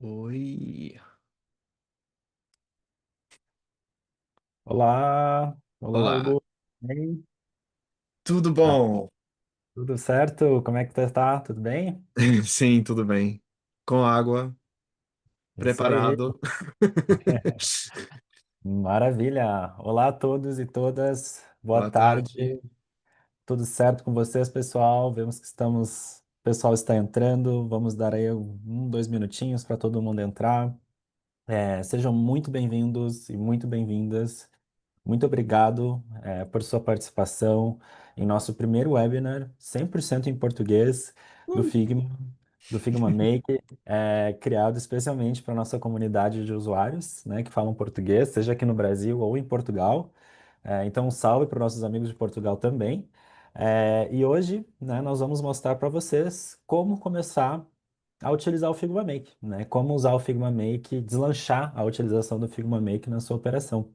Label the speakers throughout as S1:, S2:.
S1: Oi.
S2: Olá, olá
S1: Olá.
S2: Hugo. E aí?
S1: Tudo
S2: Tá
S1: bom?
S2: tudo certo? Como é que tu está? Tudo bem?
S1: Sim, tudo bem. Com água,
S2: Isso aí,
S1: preparado.
S2: maravilha. Olá a todos e todas, boa
S1: Boa tarde.
S2: tarde. Tudo certo com vocês, pessoal? Vemos que o pessoal está entrando. Vamos dar aí 2 minutinhos para todo mundo entrar. Sejam muito bem-vindos e muito bem-vindas. Muito obrigado, por sua participação em nosso primeiro webinar 100% em português do
S1: Uh.
S2: Figma, do Figma Make, criado especialmente para a nossa comunidade de usuários, né, que falam português, seja aqui no Brasil ou em Portugal. Então, um salve para os nossos amigos de Portugal também. E hoje, né, nós vamos mostrar para vocês como começar a utilizar o Figma Make, né? Como usar o Figma Make, deslanchar a utilização do Figma Make na sua operação.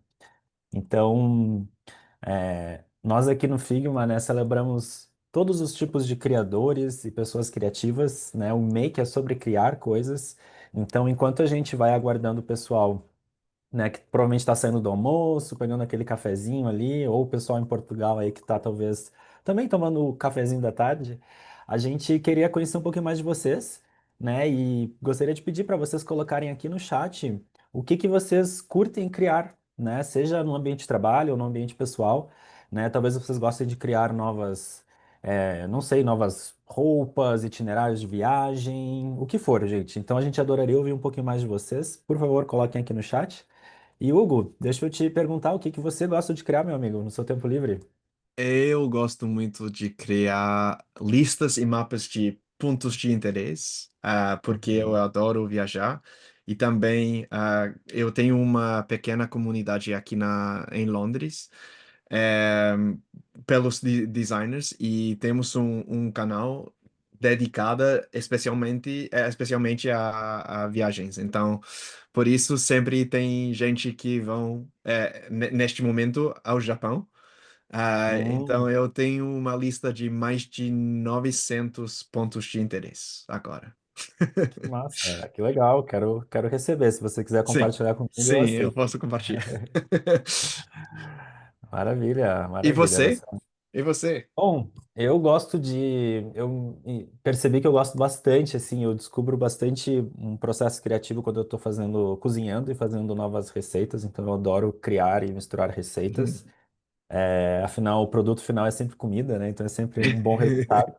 S2: Então, nós aqui no Figma, né, celebramos todos os tipos de criadores e pessoas criativas, né? O Make é sobre criar coisas. Então, enquanto a gente vai aguardando o pessoal, né, que provavelmente está saindo do almoço, pegando aquele cafezinho ali, ou o pessoal em Portugal aí que está talvez também tomando o cafezinho da tarde, a gente queria conhecer um pouquinho mais de vocês, né, e gostaria de pedir para vocês colocarem aqui no chat o que que vocês curtem criar, né, seja no ambiente de trabalho ou no ambiente pessoal, né, talvez vocês gostem de criar novas, não sei, novas roupas, itinerários de viagem, o que for, gente. Então a gente adoraria ouvir um pouquinho mais de vocês. Por favor, coloquem aqui no chat. E Hugo, deixa eu te perguntar o que que você gosta de criar, meu amigo, no seu tempo livre?
S1: Eu gosto muito de criar listas e mapas de pontos de interesse, porque eu
S2: Uhum.
S1: adoro viajar. E também eu tenho uma pequena comunidade aqui em Londres, eh, pelos designers, e temos um canal dedicado especialmente a viagens. Então, por isso sempre tem gente que vão, neste momento, ao Japão. Então
S2: Hum,
S1: eu tenho uma lista de mais de 900 pontos de interesse agora.
S2: que massa, que legal, quero receber. Se você quiser
S1: Sim,
S2: compartilhar comigo, eu
S1: sim, eu
S2: aceito.
S1: posso compartilhar.
S2: Maravilha,
S1: E
S2: maravilha.
S1: você? E você?
S2: Bom, eu gosto de. Percebi que eu gosto bastante, assim, eu descubro bastante um processo criativo quando eu estou fazendo, cozinhando e fazendo novas receitas, então eu adoro criar e misturar receitas. Afinal, o produto final é sempre comida, né? Então é sempre um bom resultado.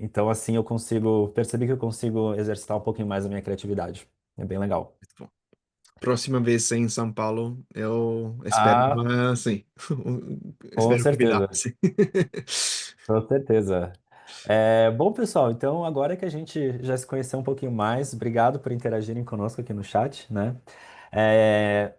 S2: Então, assim, eu consigo perceber que eu consigo exercitar um pouquinho mais a minha criatividade. É bem legal.
S1: Muito bom. Próxima vez em São Paulo, eu espero,
S2: Ah,
S1: sim,
S2: com
S1: espero convidar,
S2: certeza,
S1: sim.
S2: com certeza. Bom, pessoal, então agora que a gente já se conheceu um pouquinho mais, obrigado por interagirem conosco aqui no chat, né? É,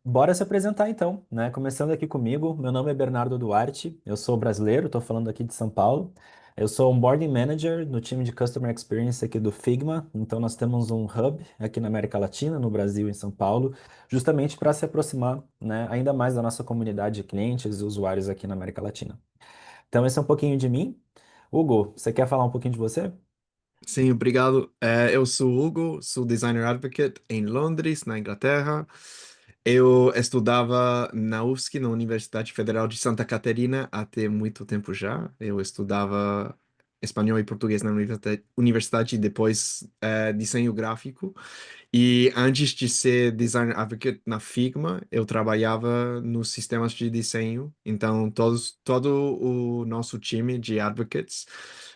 S2: Bora se apresentar então, né? Começando aqui comigo, meu nome é Bernardo Duarte, eu sou brasileiro, estou falando aqui de São Paulo. Eu sou um Onboarding Manager no time de Customer Experience aqui do Figma. Então nós temos um hub aqui na América Latina, no Brasil e em São Paulo, justamente para se aproximar, né, ainda mais da nossa comunidade de clientes e usuários aqui na América Latina. Então esse é um pouquinho de mim. Hugo, você quer falar um pouquinho de você?
S1: Sim, obrigado. Eu sou o Hugo, sou designer advocate em Londres, na Inglaterra. Eu estudava na UFSC, na Universidade Federal de Santa Catarina, até muito tempo já. Eu estudava espanhol e português na universidade e depois desenho gráfico. E antes de ser designer advocate na Figma, eu trabalhava nos sistemas de desenho. Então, todo o nosso time de advocates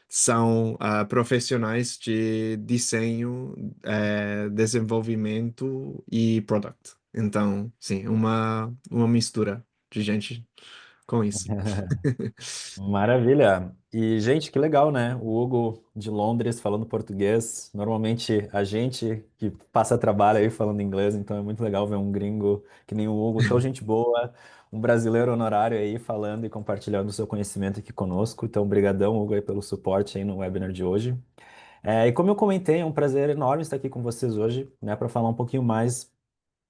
S1: são profissionais de desenho, desenvolvimento e product. Então, sim, uma mistura de gente com isso.
S2: Maravilha! E, gente, que legal, né? O Hugo de Londres falando português. Normalmente a gente que passa trabalho aí falando inglês, então é muito legal ver um gringo que nem o Hugo, tão gente boa, um brasileiro honorário aí falando e compartilhando o seu conhecimento aqui conosco. Então, brigadão, Hugo, aí pelo suporte aí no webinar de hoje. E como eu comentei, é um prazer enorme estar aqui com vocês hoje, né, para falar um pouquinho mais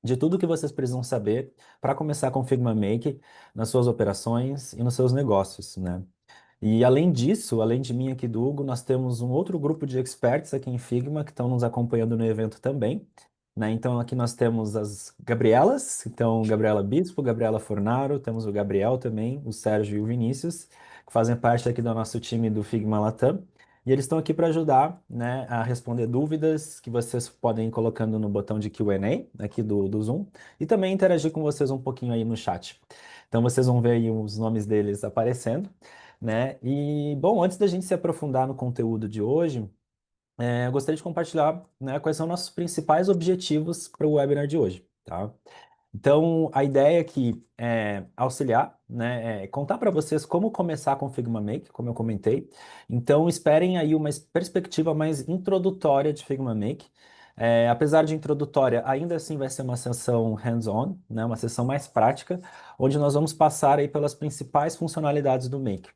S2: de tudo que vocês precisam saber para começar com o Figma Make nas suas operações e nos seus negócios, né? E além disso, além de mim aqui do Hugo, nós temos um outro grupo de experts aqui em Figma que estão nos acompanhando no evento também, né? Então aqui nós temos as Gabrielas, então Gabriela Bispo, Gabriela Fornaro, temos o Gabriel também, o Sérgio e o Vinícius, que fazem parte aqui do nosso time do Figma Latam. E eles estão aqui para ajudar, né, a responder dúvidas que vocês podem ir colocando no botão de Q&A aqui do Zoom e também interagir com vocês um pouquinho aí no chat. Então vocês vão ver aí os nomes deles aparecendo, né? E, bom, antes da gente se aprofundar no conteúdo de hoje, eu gostaria de compartilhar, né, quais são nossos principais objetivos para o webinar de hoje, tá? Então, a ideia aqui é auxiliar, né, é contar para vocês como começar com o Figma Make, como eu comentei. Então, esperem aí uma perspectiva mais introdutória de Figma Make. Apesar de introdutória, ainda assim vai ser uma sessão hands-on, né, uma sessão mais prática, onde nós vamos passar aí pelas principais funcionalidades do Make.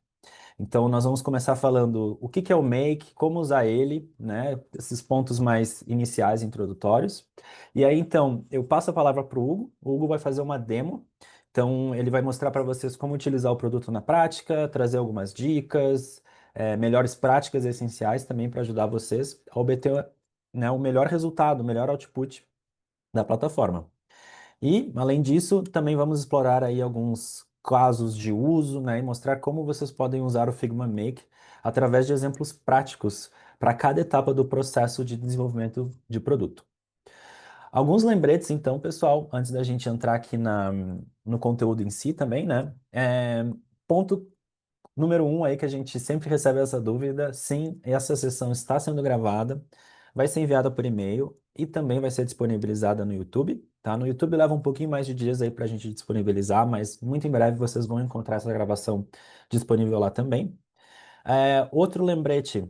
S2: Então, nós vamos começar falando o que que é o Make, como usar ele, né? Esses pontos mais iniciais, introdutórios. E aí, então, eu passo a palavra para o Hugo. O Hugo vai fazer uma demo. Então, ele vai mostrar para vocês como utilizar o produto na prática, trazer algumas dicas, melhores práticas essenciais também para ajudar vocês a obter, né, o melhor resultado, o melhor output da plataforma. E, além disso, também vamos explorar aí alguns casos de uso, né, e mostrar como vocês podem usar o Figma Make através de exemplos práticos para cada etapa do processo de desenvolvimento de produto. Alguns lembretes, então, pessoal, antes da gente entrar aqui no conteúdo em si também, né? Ponto número um aí que a gente sempre recebe essa dúvida, sim, essa sessão está sendo gravada, vai ser enviada por e-mail e também vai ser disponibilizada no YouTube, tá? No YouTube leva um pouquinho mais de dias aí para a gente disponibilizar, mas muito em breve vocês vão encontrar essa gravação disponível lá também. Outro lembrete,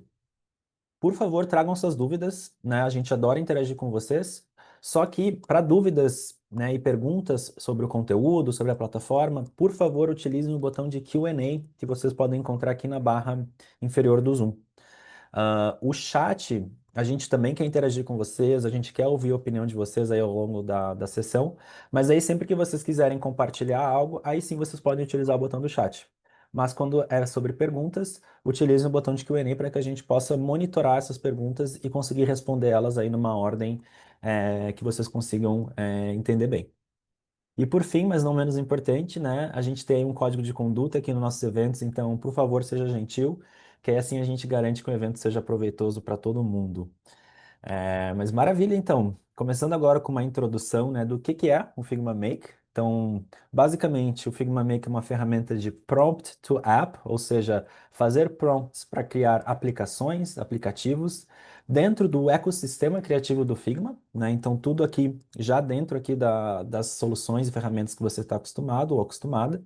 S2: por favor, tragam suas dúvidas, né? A gente adora interagir com vocês. Só que para dúvidas, né, e perguntas sobre o conteúdo, sobre a plataforma, por favor, utilizem o botão de Q&A que vocês podem encontrar aqui na barra inferior do Zoom. O chat, a gente também quer interagir com vocês, a gente quer ouvir a opinião de vocês aí ao longo da sessão, mas aí sempre que vocês quiserem compartilhar algo, aí sim vocês podem utilizar o botão do chat. Mas quando é sobre perguntas, utilize o botão de Q&A para que a gente possa monitorar essas perguntas e conseguir responder elas aí numa ordem que vocês consigam entender bem. E por fim, mas não menos importante, né, a gente tem um código de conduta aqui nos nossos eventos, então, por favor, seja gentil, que aí assim a gente garante que o evento seja proveitoso para todo mundo. Mas maravilha, então. Começando agora com uma introdução, né, do que é o Figma Make. Então, basicamente, o Figma Make é uma ferramenta de prompt to app, ou seja, fazer prompts para criar aplicações, aplicativos, dentro do ecossistema criativo do Figma, né? Então, tudo aqui, já dentro aqui das soluções e ferramentas que você está acostumado ou acostumada,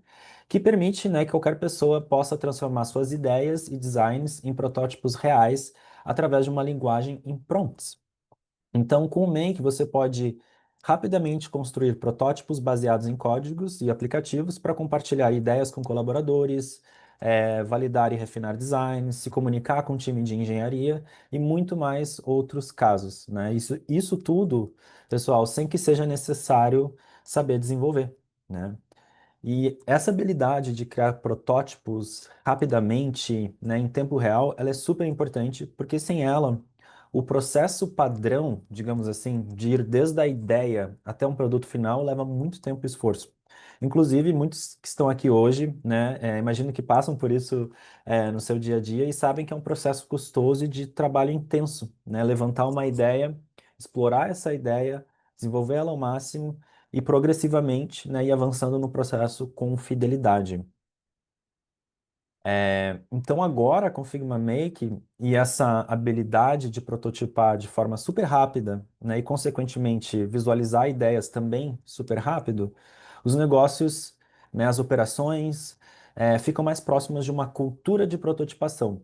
S2: que permite, né, que qualquer pessoa possa transformar suas ideias e designs em protótipos reais através de uma linguagem em prompts. Então, com o Make, você pode rapidamente construir protótipos baseados em códigos e aplicativos para compartilhar ideias com colaboradores, validar e refinar designs, se comunicar com o time de engenharia e muito mais outros casos, né? Isso tudo, pessoal, sem que seja necessário saber desenvolver, né? E essa habilidade de criar protótipos rapidamente, né, em tempo real, ela é super importante, porque sem ela, o processo padrão, digamos assim, de ir desde a ideia até um produto final leva muito tempo e esforço. Inclusive, muitos que estão aqui hoje, né, imagino que passam por isso, no seu dia a dia e sabem que é um processo custoso e de trabalho intenso, né? Levantar uma ideia, explorar essa ideia, desenvolver ela ao máximo e progressivamente, né, ir avançando no processo com fidelidade. Então agora com o Figma Make e essa habilidade de prototipar de forma super rápida, né, e consequentemente visualizar ideias também super rápido, os negócios, né, as operações, ficam mais próximas de uma cultura de prototipação.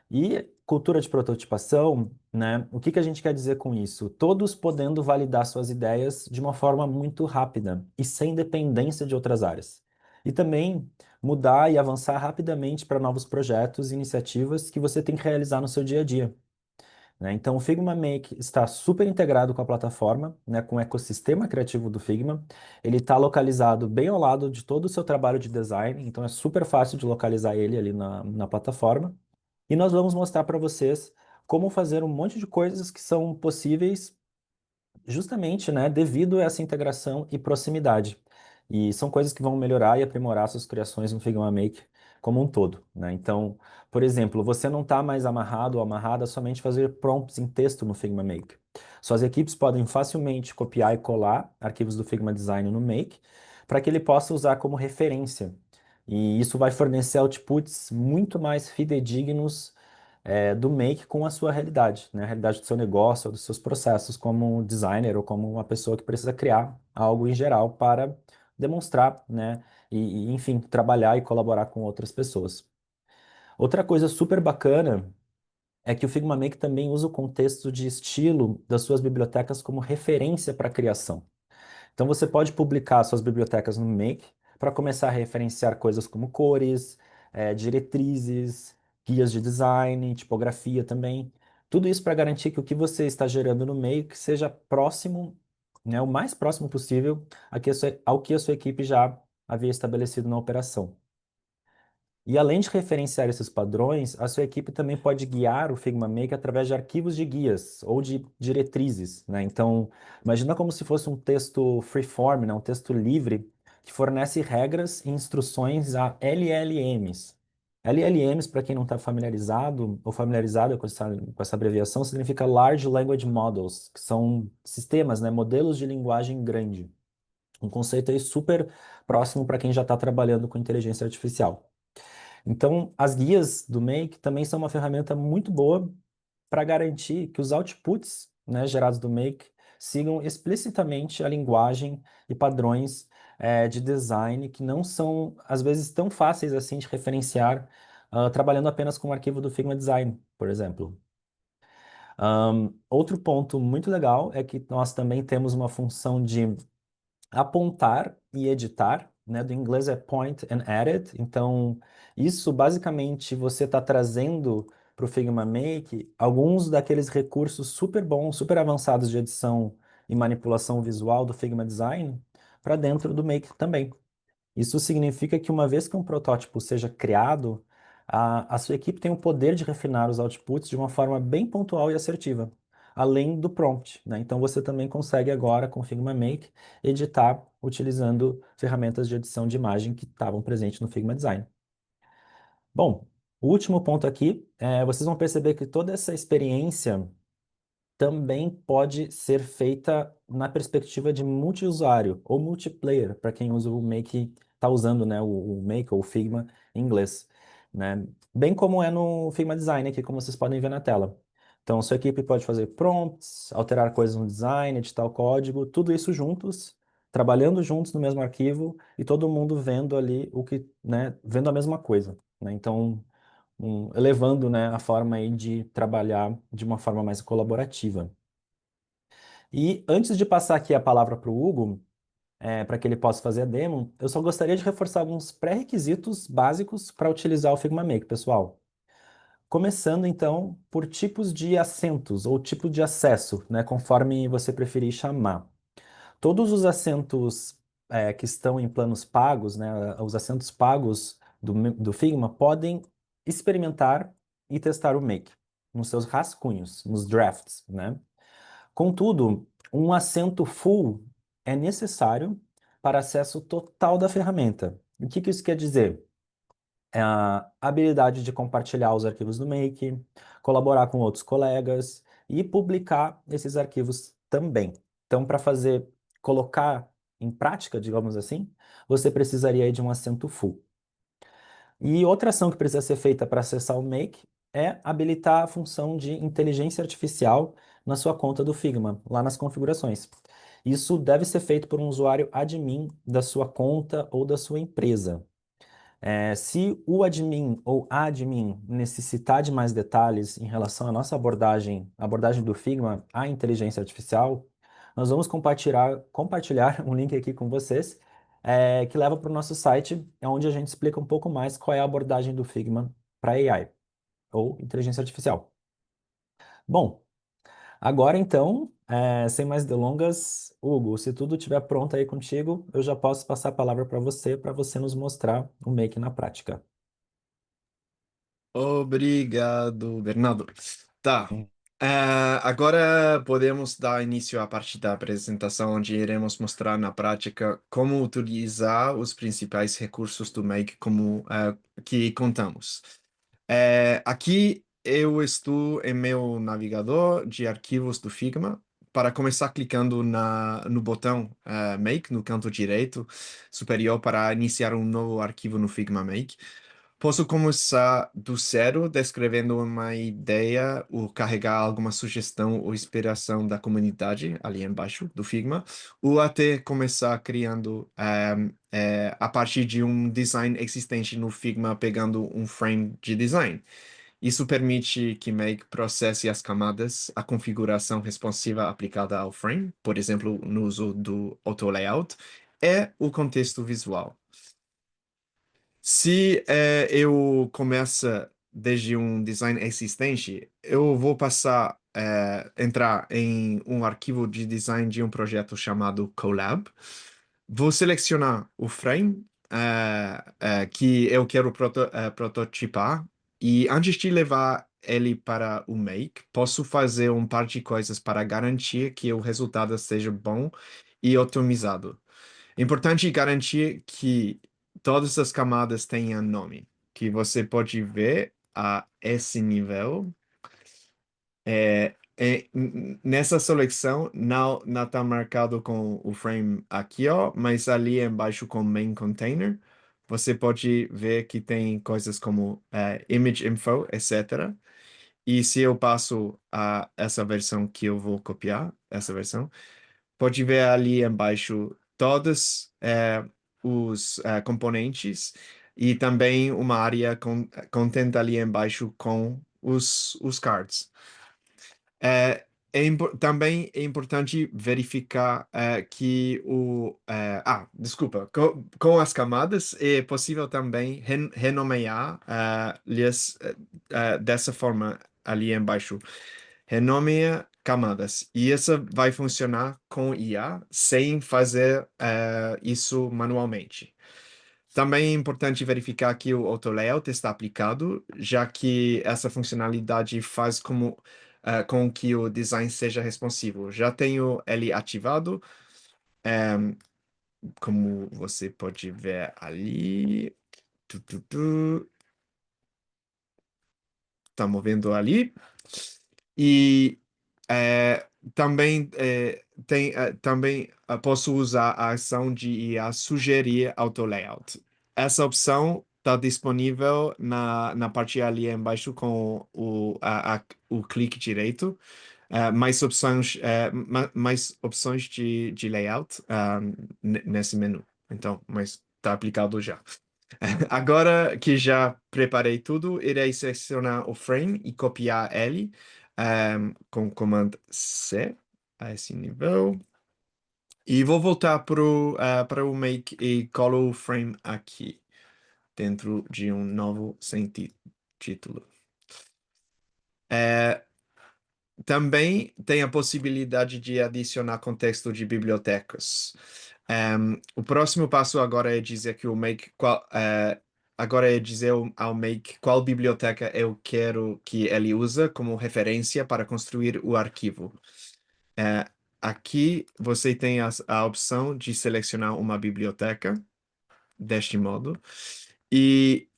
S2: E cultura de prototipação, né? O que que a gente quer dizer com isso? Todos podendo validar suas ideias de uma forma muito rápida e sem dependência de outras áreas. E também mudar e avançar rapidamente para novos projetos e iniciativas que você tem que realizar no seu dia a dia. né? Então, o Figma Make está super integrado com a plataforma, né, com o ecossistema criativo do Figma. Ele está localizado bem ao lado de todo o seu trabalho de design, então é super fácil de localizar ele ali na plataforma. E nós vamos mostrar para vocês como fazer um monte de coisas que são possíveis justamente, né, devido a essa integração e proximidade. E são coisas que vão melhorar e aprimorar suas criações no Figma Make como um todo, né? Então, por exemplo, você não está mais amarrado ou amarrada a somente fazer prompts em texto no Figma Make. Suas equipes podem facilmente copiar e colar arquivos do Figma Design no Make para que ele possa usar como referência. E isso vai fornecer outputs muito mais fidedignos do Make com a sua realidade, né? A realidade do seu negócio ou dos seus processos como designer ou como uma pessoa que precisa criar algo em geral para demonstrar, né? Enfim, trabalhar e colaborar com outras pessoas. Outra coisa super bacana é que o Figma Make também usa o contexto de estilo das suas bibliotecas como referência para a criação. Então você pode publicar suas bibliotecas no Make para começar a referenciar coisas como cores, diretrizes, guias de design, tipografia também. Tudo isso para garantir que o que você está gerando no Make seja próximo, né, o mais próximo possível ao que a sua equipe já havia estabelecido na operação. E além de referenciar esses padrões, a sua equipe também pode guiar o Figma Make através de arquivos de guias ou de diretrizes, né? Então, imagina como se fosse um texto freeform, né? Um texto livre que fornece regras e instruções a LLMs. LLMs, para quem não está familiarizado ou familiarizado com essa abreviação, significa Large Language Models, que são sistemas, né? Modelos de linguagem grande. Um conceito aí super próximo para quem já está trabalhando com inteligência artificial. Então, as guias do Make também são uma ferramenta muito boa para garantir que os outputs, né, gerados do Make sigam explicitamente a linguagem e padrões de design que não são, às vezes, tão fáceis assim de referenciar, trabalhando apenas com o arquivo do Figma Design, por exemplo. Outro ponto muito legal é que nós também temos uma função de apontar e editar, né? Do inglês é point and edit. Então, isso basicamente você está trazendo para o Figma Make alguns daqueles recursos super bons, super avançados de edição e manipulação visual do Figma Design para dentro do Make também. Isso significa que uma vez que um protótipo seja criado, a sua equipe tem o poder de refinar os outputs de uma forma bem pontual e assertiva, além do prompt, né? Então você também consegue agora, com o Figma Make, editar utilizando ferramentas de edição de imagem que estavam presentes no Figma Design. Bom, o último ponto aqui, vocês vão perceber que toda essa experiência também pode ser feita na perspectiva de multiusuário ou multiplayer, para quem usa o Make, está usando, né, o Make ou o Figma em inglês, né? Bem como é no Figma Design aqui, como vocês podem ver na tela. Então, sua equipe pode fazer prompts, alterar coisas no design, editar o código, tudo isso juntos, trabalhando juntos no mesmo arquivo e todo mundo vendo ali o que, né, vendo a mesma coisa, né? Então, elevando, né, a forma aí de trabalhar de uma forma mais colaborativa. E antes de passar aqui a palavra para o Hugo, para que ele possa fazer a demo, eu só gostaria de reforçar alguns pré-requisitos básicos para utilizar o Figma Make, pessoal. Começando então por tipos de assentos ou tipo de acesso, né, conforme você preferir chamar. Todos os assentos que estão em planos pagos, né, os assentos pagos do Figma podem experimentar e testar o Make nos seus rascunhos, nos drafts, né? Contudo, um assento full é necessário para acesso total da ferramenta. O que que isso quer dizer? É a habilidade de compartilhar os arquivos do Make, colaborar com outros colegas e publicar esses arquivos também. Então, para colocar em prática, digamos assim, você precisaria de um assento full. E outra ação que precisa ser feita para acessar o Make é habilitar a função de inteligência artificial na sua conta do Figma, lá nas configurações. Isso deve ser feito por um usuário admin da sua conta ou da sua empresa. Se o admin ou a admin necessitar de mais detalhes em relação à nossa abordagem do Figma à inteligência artificial, nós vamos compartilhar um link aqui com vocês, que leva para o nosso site, onde a gente explica um pouco mais qual é a abordagem do Figma para AI, ou inteligência artificial. Bom, Agora, então, sem mais delongas, Hugo, se tudo estiver pronto aí contigo, eu já posso passar a palavra para você nos mostrar o Make na prática.
S1: Obrigado, Bernardo. Tá. Agora podemos dar início à parte da apresentação, onde iremos mostrar na prática como utilizar os principais recursos do Make como que contamos. Aqui eu estou em meu navegador de arquivos do Figma. Para começar clicando no botão Make, no canto direito superior, para iniciar um novo arquivo no Figma Make. Posso começar do zero, descrevendo uma ideia, ou carregar alguma sugestão ou inspiração da comunidade ali embaixo do Figma, ou até começar criando a partir de um design existente no Figma, pegando um frame de design. Isso permite que Make processe as camadas, a configuração responsiva aplicada ao frame, por exemplo, no uso do auto layout, e o contexto visual. Se eu começo desde um design existente, eu vou entrar em um arquivo de design de um projeto chamado Colab. Vou selecionar o frame que eu quero prototipar e antes de levar ele para o Make, posso fazer um par de coisas para garantir que o resultado seja bom e otimizado. É importante garantir que todas as camadas tenham nome, que você pode ver a esse nível. Nessa seleção não está marcado com o frame aqui, ó, mas ali embaixo com main container, você pode ver que tem coisas como image info, etc. E se eu passo a essa versão que eu vou copiar, essa versão, pode ver ali embaixo todos os componentes e também uma área content ali embaixo com os cards. É, também é importante verificar que desculpa, com as camadas é possível também renomear lhes dessa forma ali embaixo. Renomeia camadas. E isso vai funcionar com IA sem fazer isso manualmente. Também é importante verificar que o auto layout está aplicado, já que essa funcionalidade faz com que o design seja responsivo. Já tenho ele ativado, como você pode ver ali. Tu, tu, tu. Tá movendo ali. E também posso usar a ação de IA sugerir auto layout. Essa opção está disponível na parte ali embaixo com o clique direito. Mais opções de layout nesse menu. Então, mas está aplicado já. Agora que já preparei tudo, irei selecionar o frame e copiar ele com comando C a esse nível. E vou voltar para o Make e colo o frame aqui, dentro de um novo sem título. É, Também tem a possibilidade de adicionar contexto de bibliotecas. O próximo passo agora é dizer que o Make agora é dizer ao Make qual biblioteca eu quero que ele use como referência para construir o arquivo. É, Aqui você tem a opção de selecionar uma biblioteca deste modo e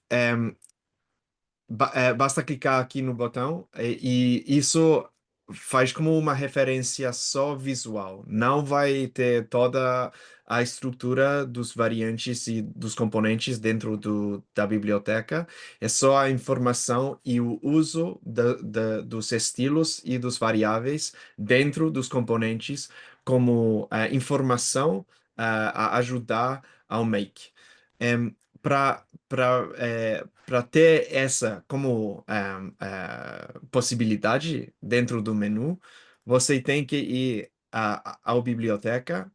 S1: basta clicar aqui no botão e isso faz como uma referência só visual. Não vai ter toda a estrutura dos variantes e dos componentes dentro da biblioteca. É só a informação e o uso dos estilos e dos variáveis dentro dos componentes como informação a ajudar ao make. Para ter essa como possibilidade dentro do menu, você tem que ir ao biblioteca,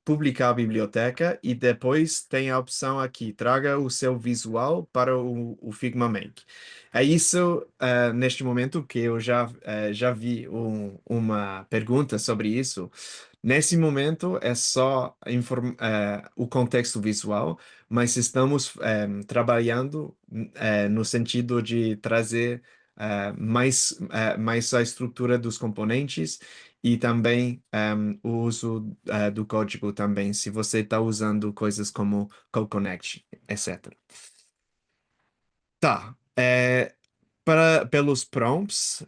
S1: publicar a biblioteca e depois tem a opção aqui, traga o seu visual para o Figma Make. É isso, neste momento, que eu já vi uma pergunta sobre isso. Nesse momento é só o contexto visual, mas estamos trabalhando no sentido de trazer mais a estrutura dos componentes e também o uso do código também, se você está usando coisas como Code Connect, etc. Tá. Pelos prompts,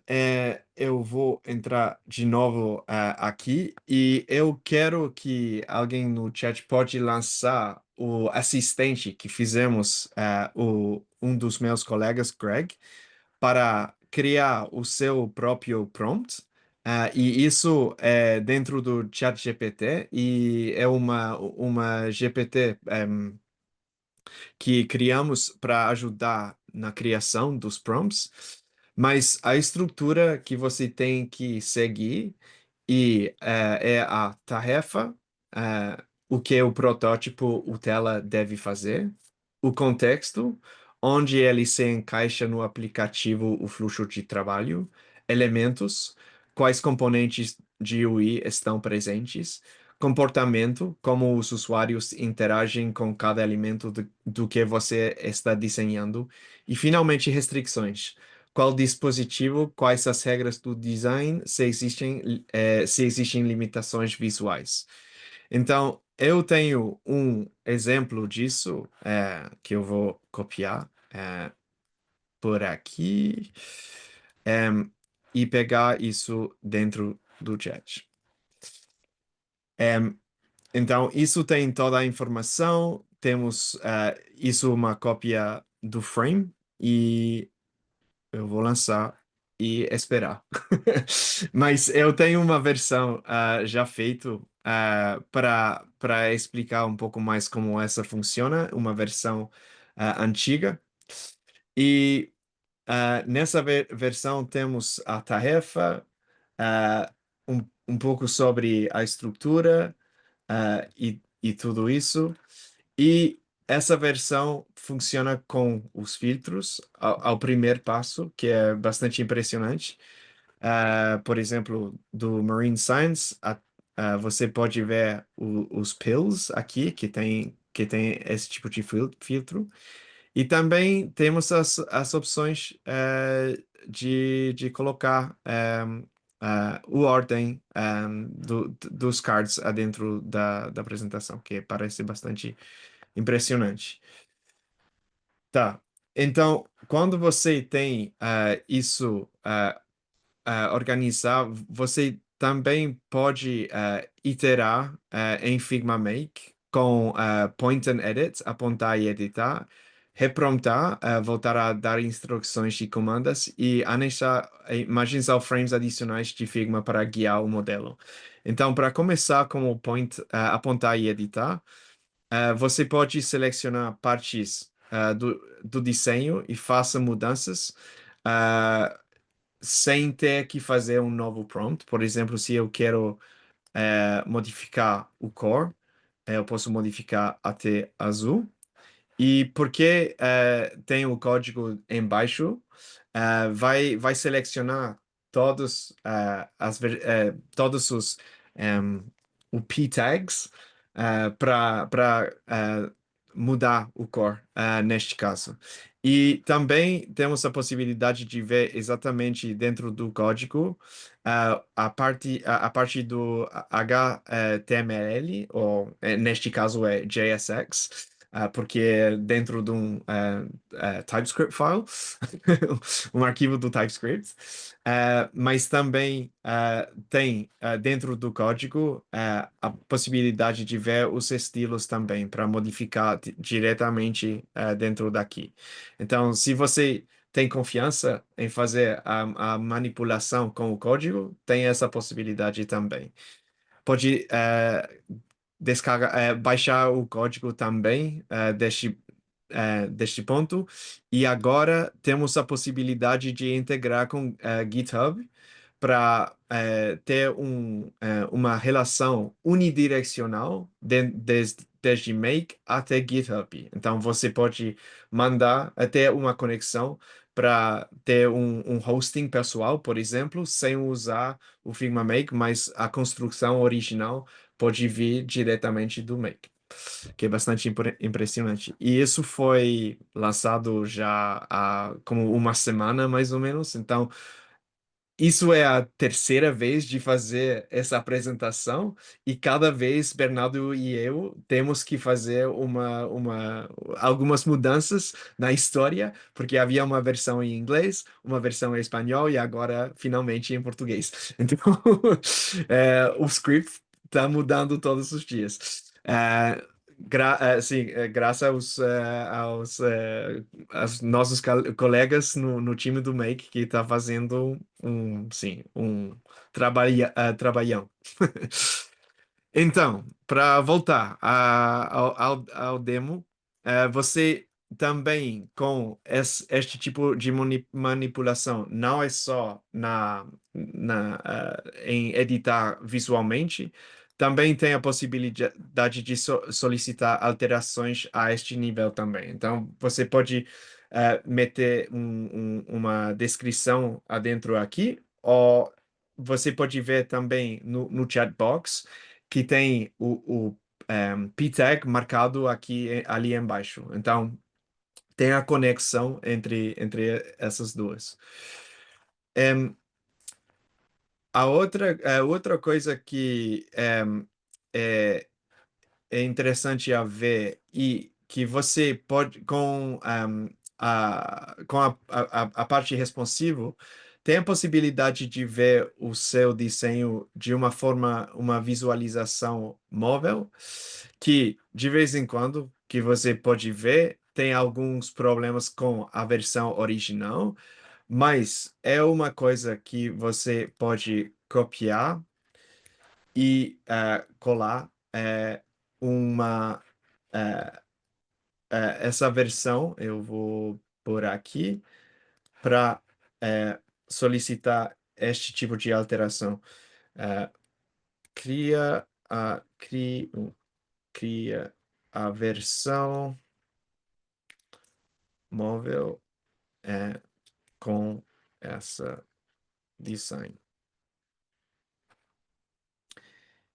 S1: eu vou entrar de novo aqui e eu quero que alguém no chat pode lançar o assistente que fizemos, um dos meus colegas, Greg, para criar o seu próprio prompt. E isso é dentro do chat GPT e é uma GPT que criamos para ajudar na criação dos prompts, mas a estrutura que você tem que seguir é a tarefa, o que o protótipo, o tela deve fazer, o contexto, onde ele se encaixa no aplicativo, o fluxo de trabalho, elementos, quais componentes de UI estão presentes, comportamento, como os usuários interagem com cada elemento do que você está desenhando, e finalmente restrições. Qual dispositivo, quais as regras do design, se existem limitações visuais. Então, eu tenho um exemplo disso, que eu vou copiar, por aqui, e pegar isso dentro do chat. Então, isso tem toda a informação, temos isso uma cópia do frame, e eu vou lançar e esperar. Mas eu tenho uma versão já feito para explicar um pouco mais como essa funciona, uma versão antiga. E nessa versão temos a tarefa, ah, um pouco sobre a estrutura e tudo isso. E essa versão funciona com os filtros ao primeiro passo, que é bastante impressionante. Por exemplo, do Marine Science, você pode ver os pills aqui, que tem esse tipo de filtro. E também temos as opções de colocar o ordem dos cards dentro da apresentação, que parece bastante impressionante. Tá. Então, quando você tem isso organizar, você também pode iterar em Figma Make com point and edit, apontar e editar, repromptar, voltar a dar instruções e comandas e anexar imagens ou frames adicionais de Figma para guiar o modelo. Então, para começar com o point, apontar e editar, você pode selecionar partes do desenho e faça mudanças sem ter que fazer um novo prompt. Por exemplo, se eu quero modificar o cor, eu posso modificar até azul. E porque tem o código embaixo, vai selecionar todos os o p tags para mudar o core neste caso. E também temos a possibilidade de ver exatamente dentro do código a parte do HTML, ou neste caso é JSX, porque é dentro de um TypeScript file, um arquivo do TypeScript, mas também tem dentro do código a possibilidade de ver os estilos também para modificar diretamente dentro daqui. Então, se você tem confiança em fazer a manipulação com o código, tem essa possibilidade também. Pode baixar o código também deste ponto. E agora temos a possibilidade de integrar com GitHub ter uma relação unidirecional desde Make até GitHub. Então, você pode mandar até uma conexão para ter um hosting pessoal, por exemplo, sem usar o Figma Make, mas a construção original pode vir diretamente do Make, que é bastante impressionante. E isso foi lançado já há como uma semana, mais ou menos. Então, isso é a terceira vez de fazer essa apresentação e cada vez Bernardo e eu temos que fazer algumas mudanças na história, porque havia uma versão em inglês, uma versão em espanhol e agora finalmente em português. Então, o script está mudando todos os dias. Sim, graças aos nossos colegas no time do Make que está fazendo sim, um trabalhão. Então, para voltar ao demo, você também com este tipo de manipulação, não é só em editar visualmente, também tem a possibilidade de solicitar alterações a este nível também. Então, você pode meter uma descrição adentro aqui, ou você pode ver também no chat box que tem o p-tag marcado aqui ali embaixo. Então, tem a conexão entre essas duas. Em, a outra coisa que é, é interessante a ver e que você pode, com a parte responsivo, tem a possibilidade de ver o seu desenho de uma forma, uma visualização móvel, que de vez em quando, que você pode ver, tem alguns problemas com a versão original, mas é uma coisa que você pode copiar e colar uma eh, essa versão eu vou por aqui para solicitar este tipo de alteração. Eh, cria a versão móvel com essa design.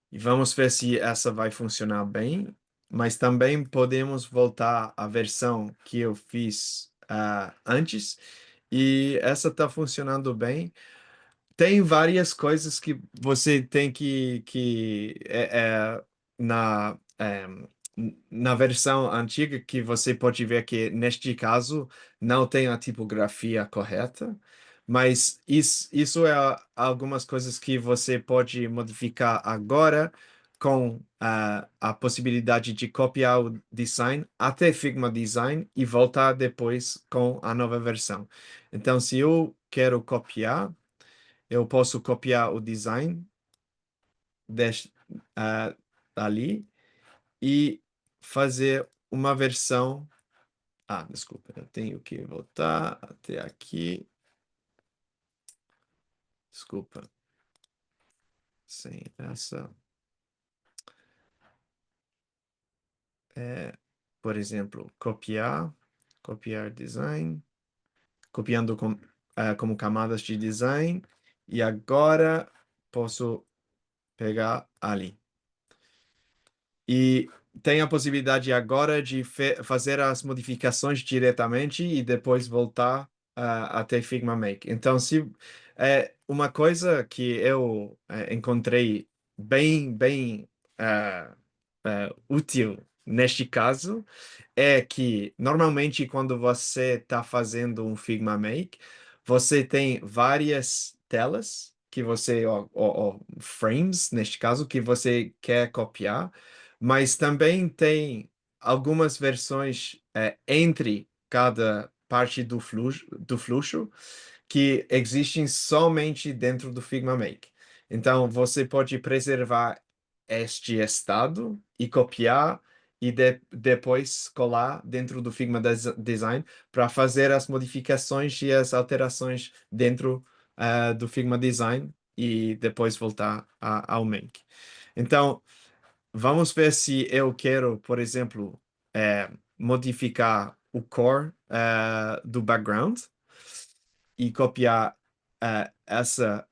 S1: E vamos ver se essa vai funcionar bem, mas também podemos voltar à versão que eu fiz antes, e essa está funcionando bem. Tem várias coisas que você tem na versão antiga que você pode ver que neste caso não tem a tipografia correta, mas isso é algumas coisas que você pode modificar agora com a possibilidade de copiar o design até Figma Design e voltar depois com a nova versão. Então, se eu quero copiar, eu posso copiar o design deste, ah, ali e fazer uma versão. Desculpa, eu tenho que voltar até aqui. Desculpa. Sem essa. É, por exemplo, copiar design, copiando como camadas de design, e agora posso pegar ali. E tem a possibilidade agora de fazer as modificações diretamente e depois voltar até Figma Make. Então, se uma coisa que eu encontrei bem útil neste caso é que normalmente quando você está fazendo um Figma Make, você tem várias telas que você, ou frames, neste caso, que você quer copiar, mas também tem algumas versões entre cada parte do fluxo que existem somente dentro do Figma Make. Então, você pode preservar este estado e copiar e depois colar dentro do Figma Design para fazer as modificações e as alterações dentro do Figma Design e depois voltar ao Make. Então, vamos ver se eu quero, por exemplo, modificar o core do background e copiar essa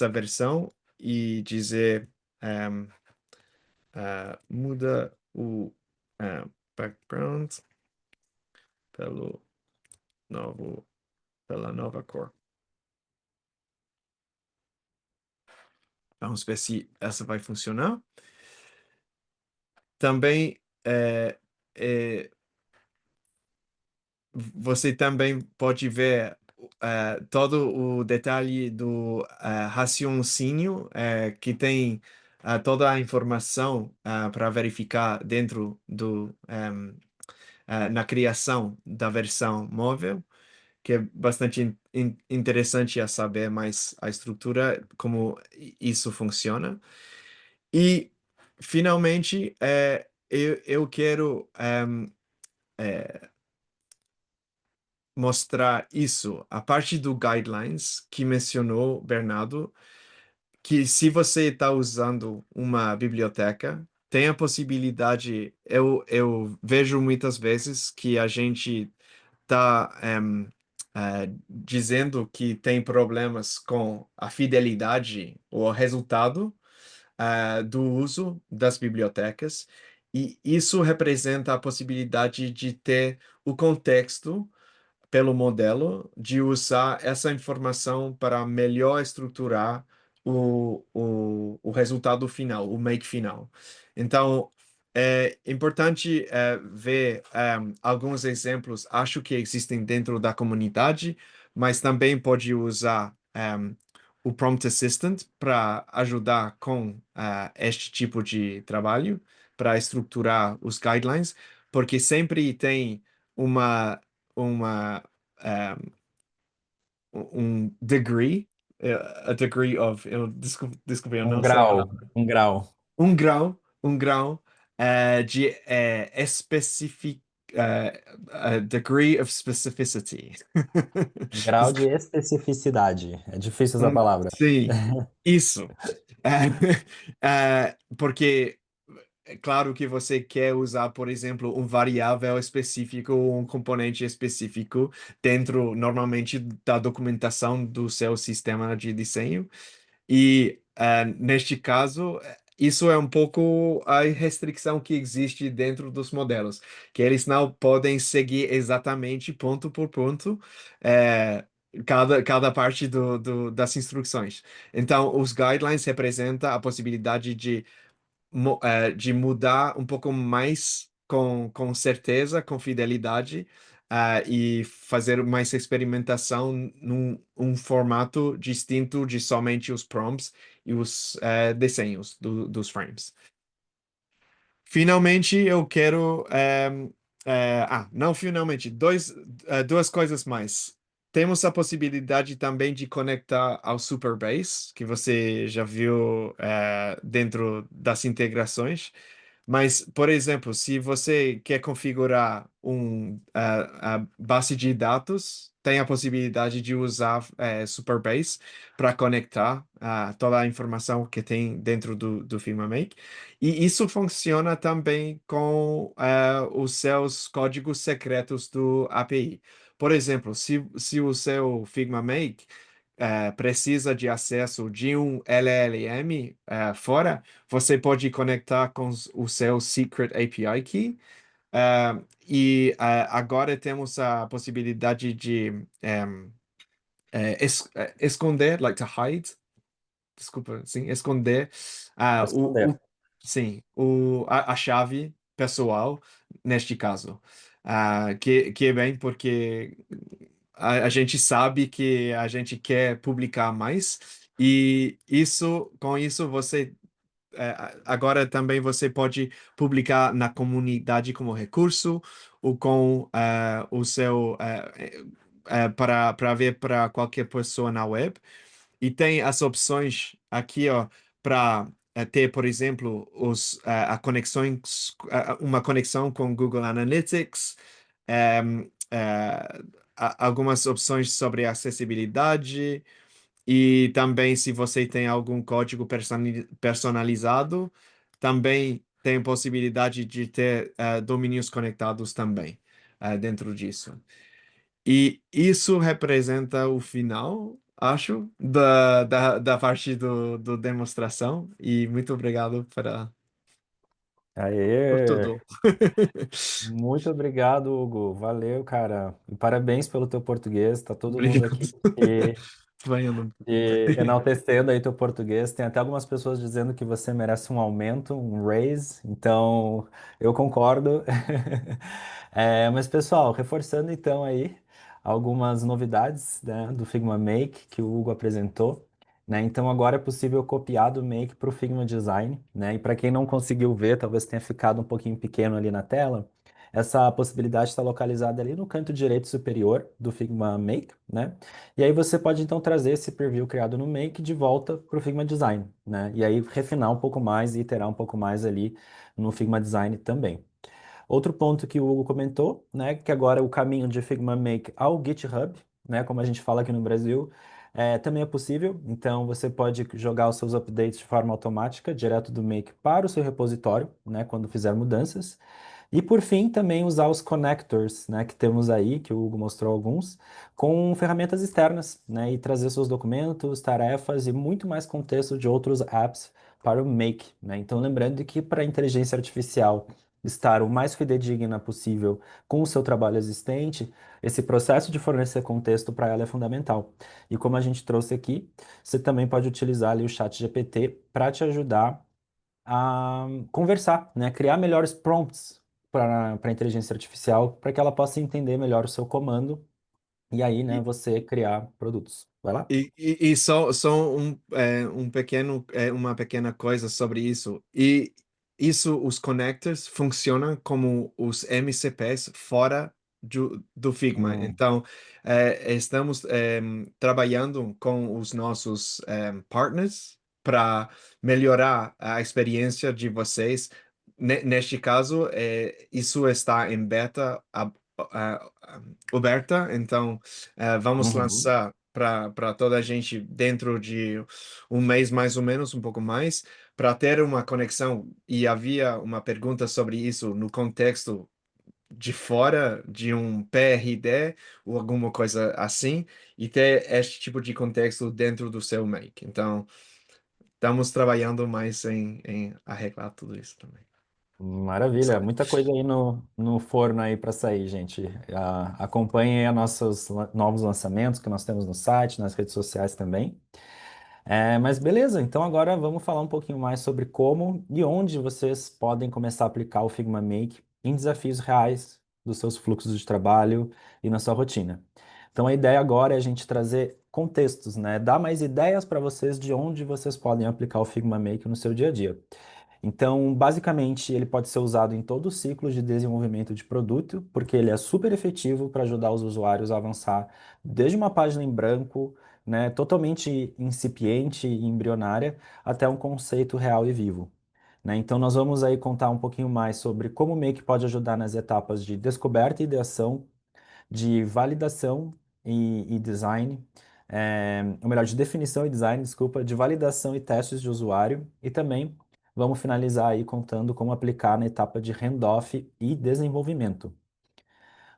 S1: versão e dizer muda o background pelo novo, pela nova cor. Vamos ver se essa vai funcionar. Também é, você também pode ver todo o detalhe do raciocínio que tem toda a informação para verificar dentro na criação da versão móvel, que é bastante interessante a saber mais a estrutura, como isso funciona. E, finalmente, eu quero mostrar isso, a parte do guidelines que mencionou Bernardo, que se você está usando uma biblioteca, tem a possibilidade, eu vejo muitas vezes que a gente está dizendo que tem problemas com a fidelidade ou o resultado do uso das bibliotecas, e isso representa a possibilidade de ter o contexto pelo modelo de usar essa informação para melhor estruturar o resultado final, o make final. Então, é importante ver alguns exemplos, acho que existem dentro da comunidade, mas também pode usar o Prompt Assistant para ajudar com este tipo de trabalho, para estruturar os guidelines, porque sempre tem uma uma degree, a degree of, eu desculpe, eu não sei a palavra.
S2: Um grau,
S1: Um grau de a degree of specificity.
S2: um grau de especificidade. É difícil essa palavra.
S1: Sim, isso. Porque é claro que você quer usar, por exemplo, um variável específico ou um componente específico dentro, normalmente, da documentação do seu sistema de desenho. E, neste caso, isso é um pouco a restrição que existe dentro dos modelos, que eles não podem seguir exatamente ponto por ponto, eh, cada parte das instruções. Então, os guidelines representam a possibilidade de mudar um pouco mais com certeza, com fidelidade, e fazer mais experimentação num um formato distinto de somente os prompts e os desenhos dos frames. Finalmente, eu quero. Não, finalmente, duas coisas mais. Temos a possibilidade também de conectar ao Superbase, que você já viu dentro das integrações. Mas, por exemplo, se você quer configurar a base de dados, tem a possibilidade de usar Superbase para conectar toda a informação que tem dentro do Figma Make. E isso funciona também com os seus códigos secretos do API. Por exemplo, se o seu Figma Make precisa de acesso de um LLM fora, você pode conectar com o seu Secret API Key. Agora temos a possibilidade de esconder, like to hide, desculpa, sim, esconder
S2: Responder.
S1: sim, a chave pessoal neste caso. Que é bem porque a gente sabe que a gente quer publicar mais e com isso você agora também você pode publicar na comunidade como recurso ou com o seu para ver para qualquer pessoa na web. E tem as opções aqui, ó, para ter, por exemplo, a conexões, uma conexão com Google Analytics, algumas opções sobre acessibilidade E também, se você tem algum código personalizado, também tem possibilidade de ter domínios conectados também dentro disso. E isso representa o final, acho, da parte do demonstração. E muito obrigado por
S2: Aê!
S1: tudo.
S2: Muito obrigado, Hugo. Valeu, cara. E parabéns pelo teu português. Tá todo mundo
S1: Obrigado.
S2: aqui e,
S1: Vai, Ana.
S2: e enaltecendo aí teu português. Tem até algumas pessoas dizendo que você merece um aumento, um raise. Então, eu concordo. Mas, pessoal, reforçando então aí algumas novidades, né, do Figma Make que o Hugo apresentou. Né? Então, agora é possível copiar do Make para o Figma Design. Né? E para quem não conseguiu ver, talvez tenha ficado um pouquinho pequeno ali na tela. Essa possibilidade está localizada ali no canto direito superior do Figma Make, né? E aí você pode então trazer esse preview criado no Make de volta para o Figma Design, né? E aí refinar um pouco mais e iterar um pouco mais ali no Figma Design também. Outro ponto que o Hugo comentou, né, que agora o caminho de Figma Make ao GitHub, né, como a gente fala aqui no Brasil, também é possível. Então você pode jogar os seus updates de forma automática direto do Make para o seu repositório, né, quando fizer mudanças. E por fim, também usar os connectors, né, que temos aí, que o Hugo mostrou alguns, com ferramentas externas, né, e trazer seus documentos, tarefas e muito mais contexto de outros apps para o Make, né? Então, lembrando que para a inteligência artificial estar o mais fidedigna possível com o seu trabalho existente, esse processo de fornecer contexto para ela é fundamental. E como a gente trouxe aqui, você também pode utilizar ali o chat GPT para te ajudar a conversar, né? Criar melhores prompts para a inteligência artificial, para que ela possa entender melhor o seu comando e aí, né, você criar produtos. Vai lá?
S1: E só um pequeno, uma pequena coisa sobre isso. E isso, os connectors funcionam como os MCPs fora do Figma.
S2: Hum.
S1: Então, estamos trabalhando com os nossos partners para melhorar a experiência de vocês. Neste caso, isso está em beta aberta, então vamos
S2: Uhum.
S1: lançar para toda a gente dentro de um mês mais ou menos, um pouco mais, para ter uma conexão. E havia uma pergunta sobre isso no contexto de fora de um PRD ou alguma coisa assim, e ter este tipo de contexto dentro do seu Make. Então, estamos trabalhando mais em arreglar tudo isso também.
S2: Maravilha, muita coisa aí no forno aí para sair, gente. Acompanhem aí nossos novos lançamentos que nós temos no site, nas redes sociais também. Mas beleza, então agora vamos falar um pouquinho mais sobre como e onde vocês podem começar a aplicar o Figma Make em desafios reais dos seus fluxos de trabalho e na sua rotina. Então a ideia agora é a gente trazer contextos, né? Dar mais ideias para vocês de onde vocês podem aplicar o Figma Make no seu dia a dia. Então, basicamente, ele pode ser usado em todo o ciclo de desenvolvimento de produto, porque ele é super efetivo para ajudar os usuários a avançar desde uma página em branco, né, totalmente incipiente e embrionária, até um conceito real e vivo. Né? Então, nós vamos aí contar um pouquinho mais sobre como o Make pode ajudar nas etapas de descoberta e ideação, de validação e design, ou melhor, de definição e design, desculpa, de validação e testes de usuário, e também vamos finalizar aí contando como aplicar na etapa de handoff e desenvolvimento.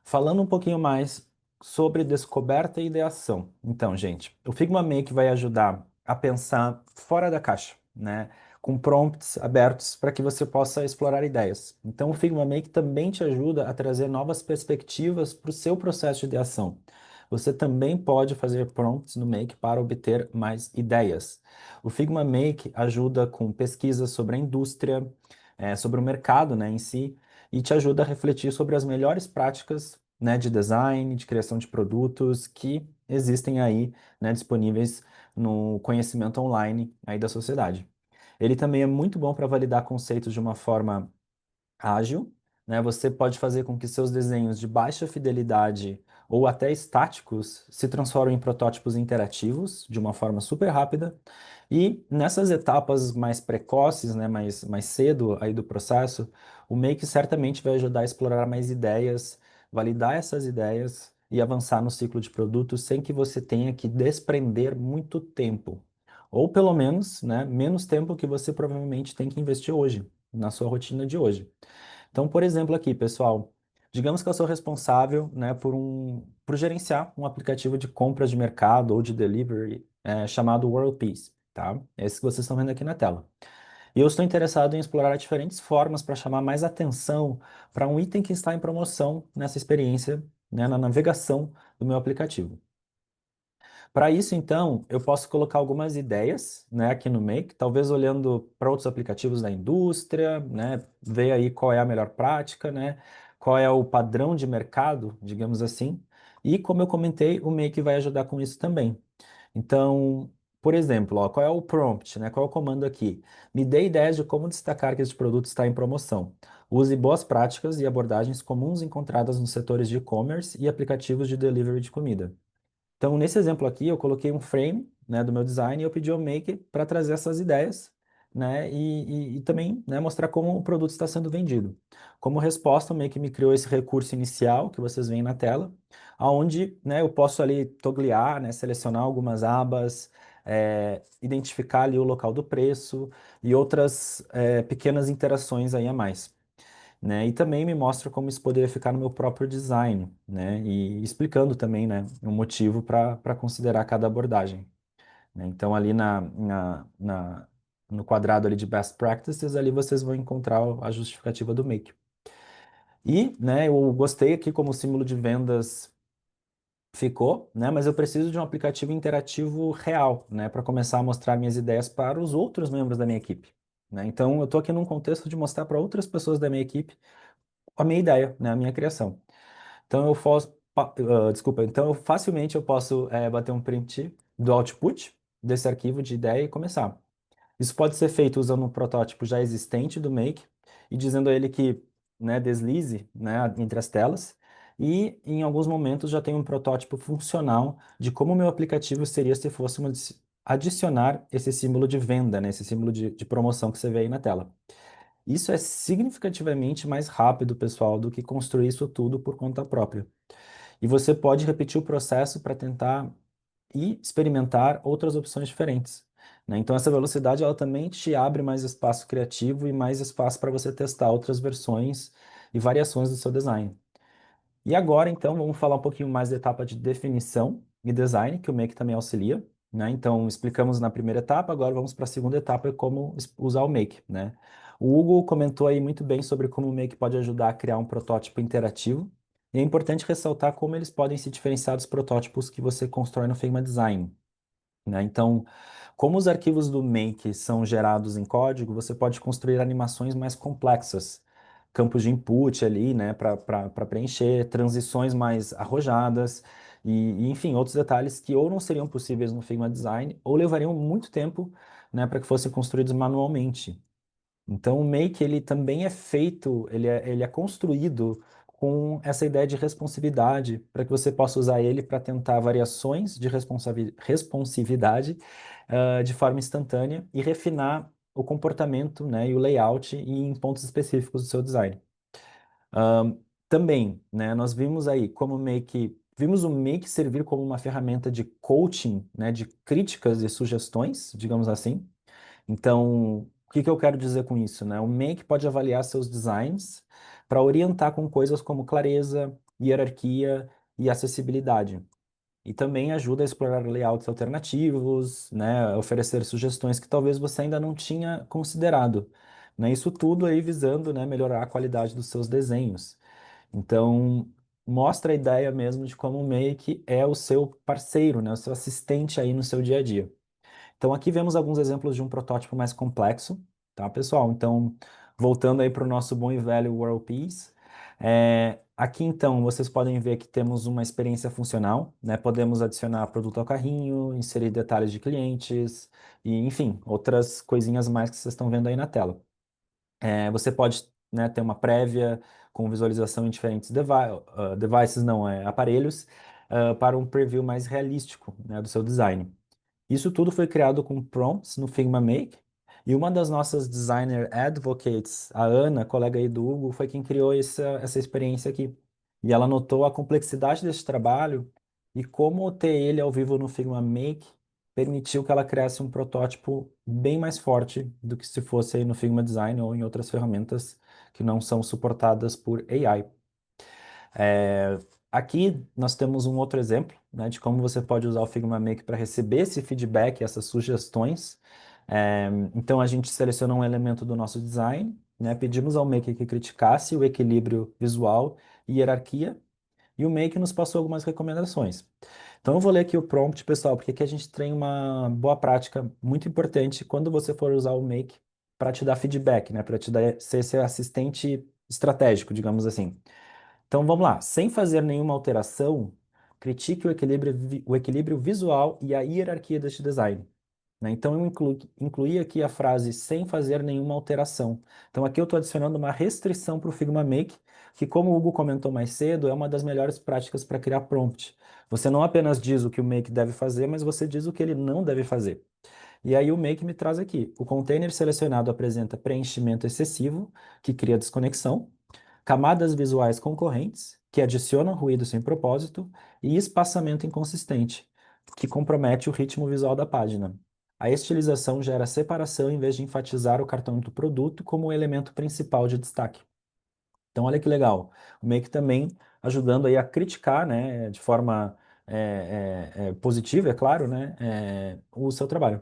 S2: Falando um pouquinho mais sobre descoberta e ideação. Então, gente, o Figma Make vai ajudar a pensar fora da caixa, né? Com prompts abertos para que você possa explorar ideias. Então, o Figma Make também te ajuda a trazer novas perspectivas para o seu processo de ideação. Você também pode fazer prompts no Make para obter mais ideias. O Figma Make ajuda com pesquisas sobre a indústria, sobre o mercado, né, em si, e te ajuda a refletir sobre as melhores práticas, né, de design, de criação de produtos que existem aí, né, disponíveis no conhecimento online aí da sociedade. Ele também é muito bom para validar conceitos de uma forma ágil, né? Você pode fazer com que seus desenhos de baixa fidelidade ou até estáticos se transformem em protótipos interativos de uma forma super rápida. E nessas etapas mais precoces, né, mais cedo aí do processo, o Make certamente vai ajudar a explorar mais ideias, validar essas ideias e avançar no ciclo de produto sem que você tenha que desprender muito tempo. Ou pelo menos, né, menos tempo que você provavelmente tem que investir hoje, na sua rotina de hoje. Então, por exemplo, aqui, pessoal, digamos que eu sou responsável, né, por gerenciar um aplicativo de compras de mercado ou de delivery chamado WorldPeace, tá? Esse que vocês estão vendo aqui na tela. E eu estou interessado em explorar diferentes formas para chamar mais atenção para um item que está em promoção nessa experiência, né, na navegação do meu aplicativo. Para isso, então, eu posso colocar algumas ideias, né, aqui no Make, talvez olhando para outros aplicativos da indústria, né, ver aí qual é a melhor prática, né, qual é o padrão de mercado, digamos assim. E como eu comentei, o Make vai ajudar com isso também. Então, por exemplo, ó, qual é o prompt, né? Qual é o comando aqui? Me dê ideias de como destacar que este produto está em promoção. Use boas práticas e abordagens comuns encontradas nos setores de e-commerce e aplicativos de delivery de comida. Então, nesse exemplo aqui, eu coloquei um frame, né, do meu design e eu pedi ao Make para trazer essas ideias, né, e também, né, mostrar como o produto está sendo vendido. Como resposta, o Make me criou esse recurso inicial que vocês veem na tela, aonde, né, eu posso ali toglear, né, selecionar algumas abas, identificar ali o local do preço e outras pequenas interações aí a mais, né? E também me mostra como isso poderia ficar no meu próprio design, né? E explicando também, né, o motivo para considerar cada abordagem, né? Então, ali no quadrado ali de Best Practices, ali vocês vão encontrar a justificativa do Make. E, né, eu gostei aqui como o símbolo de vendas ficou, né? Mas eu preciso de um aplicativo interativo real, né, para começar a mostrar minhas ideias para os outros membros da minha equipe, né? Então, eu estou aqui num contexto de mostrar para outras pessoas da minha equipe a minha ideia, né, a minha criação. Então eu posso, desculpa, então facilmente eu posso bater um print do output desse arquivo de ideia e começar. Isso pode ser feito usando um protótipo já existente do Make e dizendo a ele que, né, deslize, né, entre as telas. E em alguns momentos já tem um protótipo funcional de como o meu aplicativo seria se fôssemos adicionar esse símbolo de venda, né, esse símbolo de promoção que você vê aí na tela. Isso é significativamente mais rápido, pessoal, do que construir isso tudo por conta própria. E você pode repetir o processo para tentar e experimentar outras opções diferentes, né? Então, essa velocidade ela também te abre mais espaço criativo e mais espaço para você testar outras versões e variações do seu design. E agora, então, vamos falar um pouquinho mais da etapa de definição e design, que o Make também auxilia, né? Então, explicamos na primeira etapa, agora vamos para a segunda etapa, como usar o Make, né? O Hugo comentou aí muito bem sobre como o Make pode ajudar a criar um protótipo interativo, e é importante ressaltar como eles podem se diferenciar dos protótipos que você constrói no Figma Design, né? Então, como os arquivos do Make são gerados em código, você pode construir animações mais complexas, campos de input ali, né, para preencher, transições mais arrojadas enfim, outros detalhes que ou não seriam possíveis no Figma Design ou levariam muito tempo, né, para que fossem construídos manualmente. Então, o Make ele também é feito, ele é construído com essa ideia de responsividade, para que você possa usar ele para tentar variações de responsividade de forma instantânea e refinar o comportamento, né, e o layout em pontos específicos do seu design. Também, né, nós vimos aí como vimos o Make servir como uma ferramenta de coaching, né, de críticas e sugestões, digamos assim. Então, o que que eu quero dizer com isso, né? O Make pode avaliar seus designs para orientar com coisas como clareza, hierarquia e acessibilidade. E também ajuda a explorar layouts alternativos, né? Oferecer sugestões que talvez você ainda não tinha considerado, né? Isso tudo aí visando, né, melhorar a qualidade dos seus desenhos. Então, mostra a ideia mesmo de como o Make é o seu parceiro, né? O seu assistente aí no seu dia a dia. Então, aqui vemos alguns exemplos de um protótipo mais complexo, tá, pessoal? Então, voltando aí para o nosso bom e velho World Peace. Aqui, então, vocês podem ver que temos uma experiência funcional, né? Podemos adicionar produto ao carrinho, inserir detalhes de clientes e, enfim, outras coisinhas mais que vocês estão vendo aí na tela. Você pode, né, ter uma prévia com visualização em diferentes devices, não, aparelhos, para um preview mais realístico, né, do seu design. Isso tudo foi criado com prompts no Figma Make. E uma das nossas designer advocates, a Ana, colega aí do Hugo, foi quem criou essa experiência aqui. e ela notou a complexidade desse trabalho e como ter ele ao vivo no Figma Make permitiu que ela criasse um protótipo bem mais forte do que se fosse aí no Figma Design ou em outras ferramentas que não são suportadas por AI. É, aqui nós temos um outro exemplo, né, de como você pode usar o Figma Make para receber esse feedback, essas sugestões. Então a gente selecionou um elemento do nosso design, né, pedimos ao Make que criticasse o equilíbrio visual e hierarquia, e o Make nos passou algumas recomendações. Então eu vou ler aqui o prompt, pessoal, porque aqui a gente tem uma boa prática muito importante quando você for usar o Make para te dar feedback, né, para te dar ser esse assistente estratégico, digamos assim. Então vamos lá, sem fazer nenhuma alteração, critique o equilíbrio visual e a hierarquia deste design. Né? Então eu incluí aqui a frase sem fazer nenhuma alteração. Então aqui eu estou adicionando uma restrição para o Figma Make, que como o Hugo comentou mais cedo, é uma das melhores práticas para criar prompt. Você não apenas diz o que o Make deve fazer, mas você diz o que ele não deve fazer. E aí o Make me traz aqui. O container selecionado apresenta preenchimento excessivo, que cria desconexão, camadas visuais concorrentes, que adicionam ruído sem propósito, e espaçamento inconsistente, que compromete o ritmo visual da página. A estilização gera separação em vez de enfatizar o cartão do produto como o elemento principal de destaque. Então, olha que legal. O Make também ajudando aí a criticar, né, de forma positiva, é claro, né, o seu trabalho.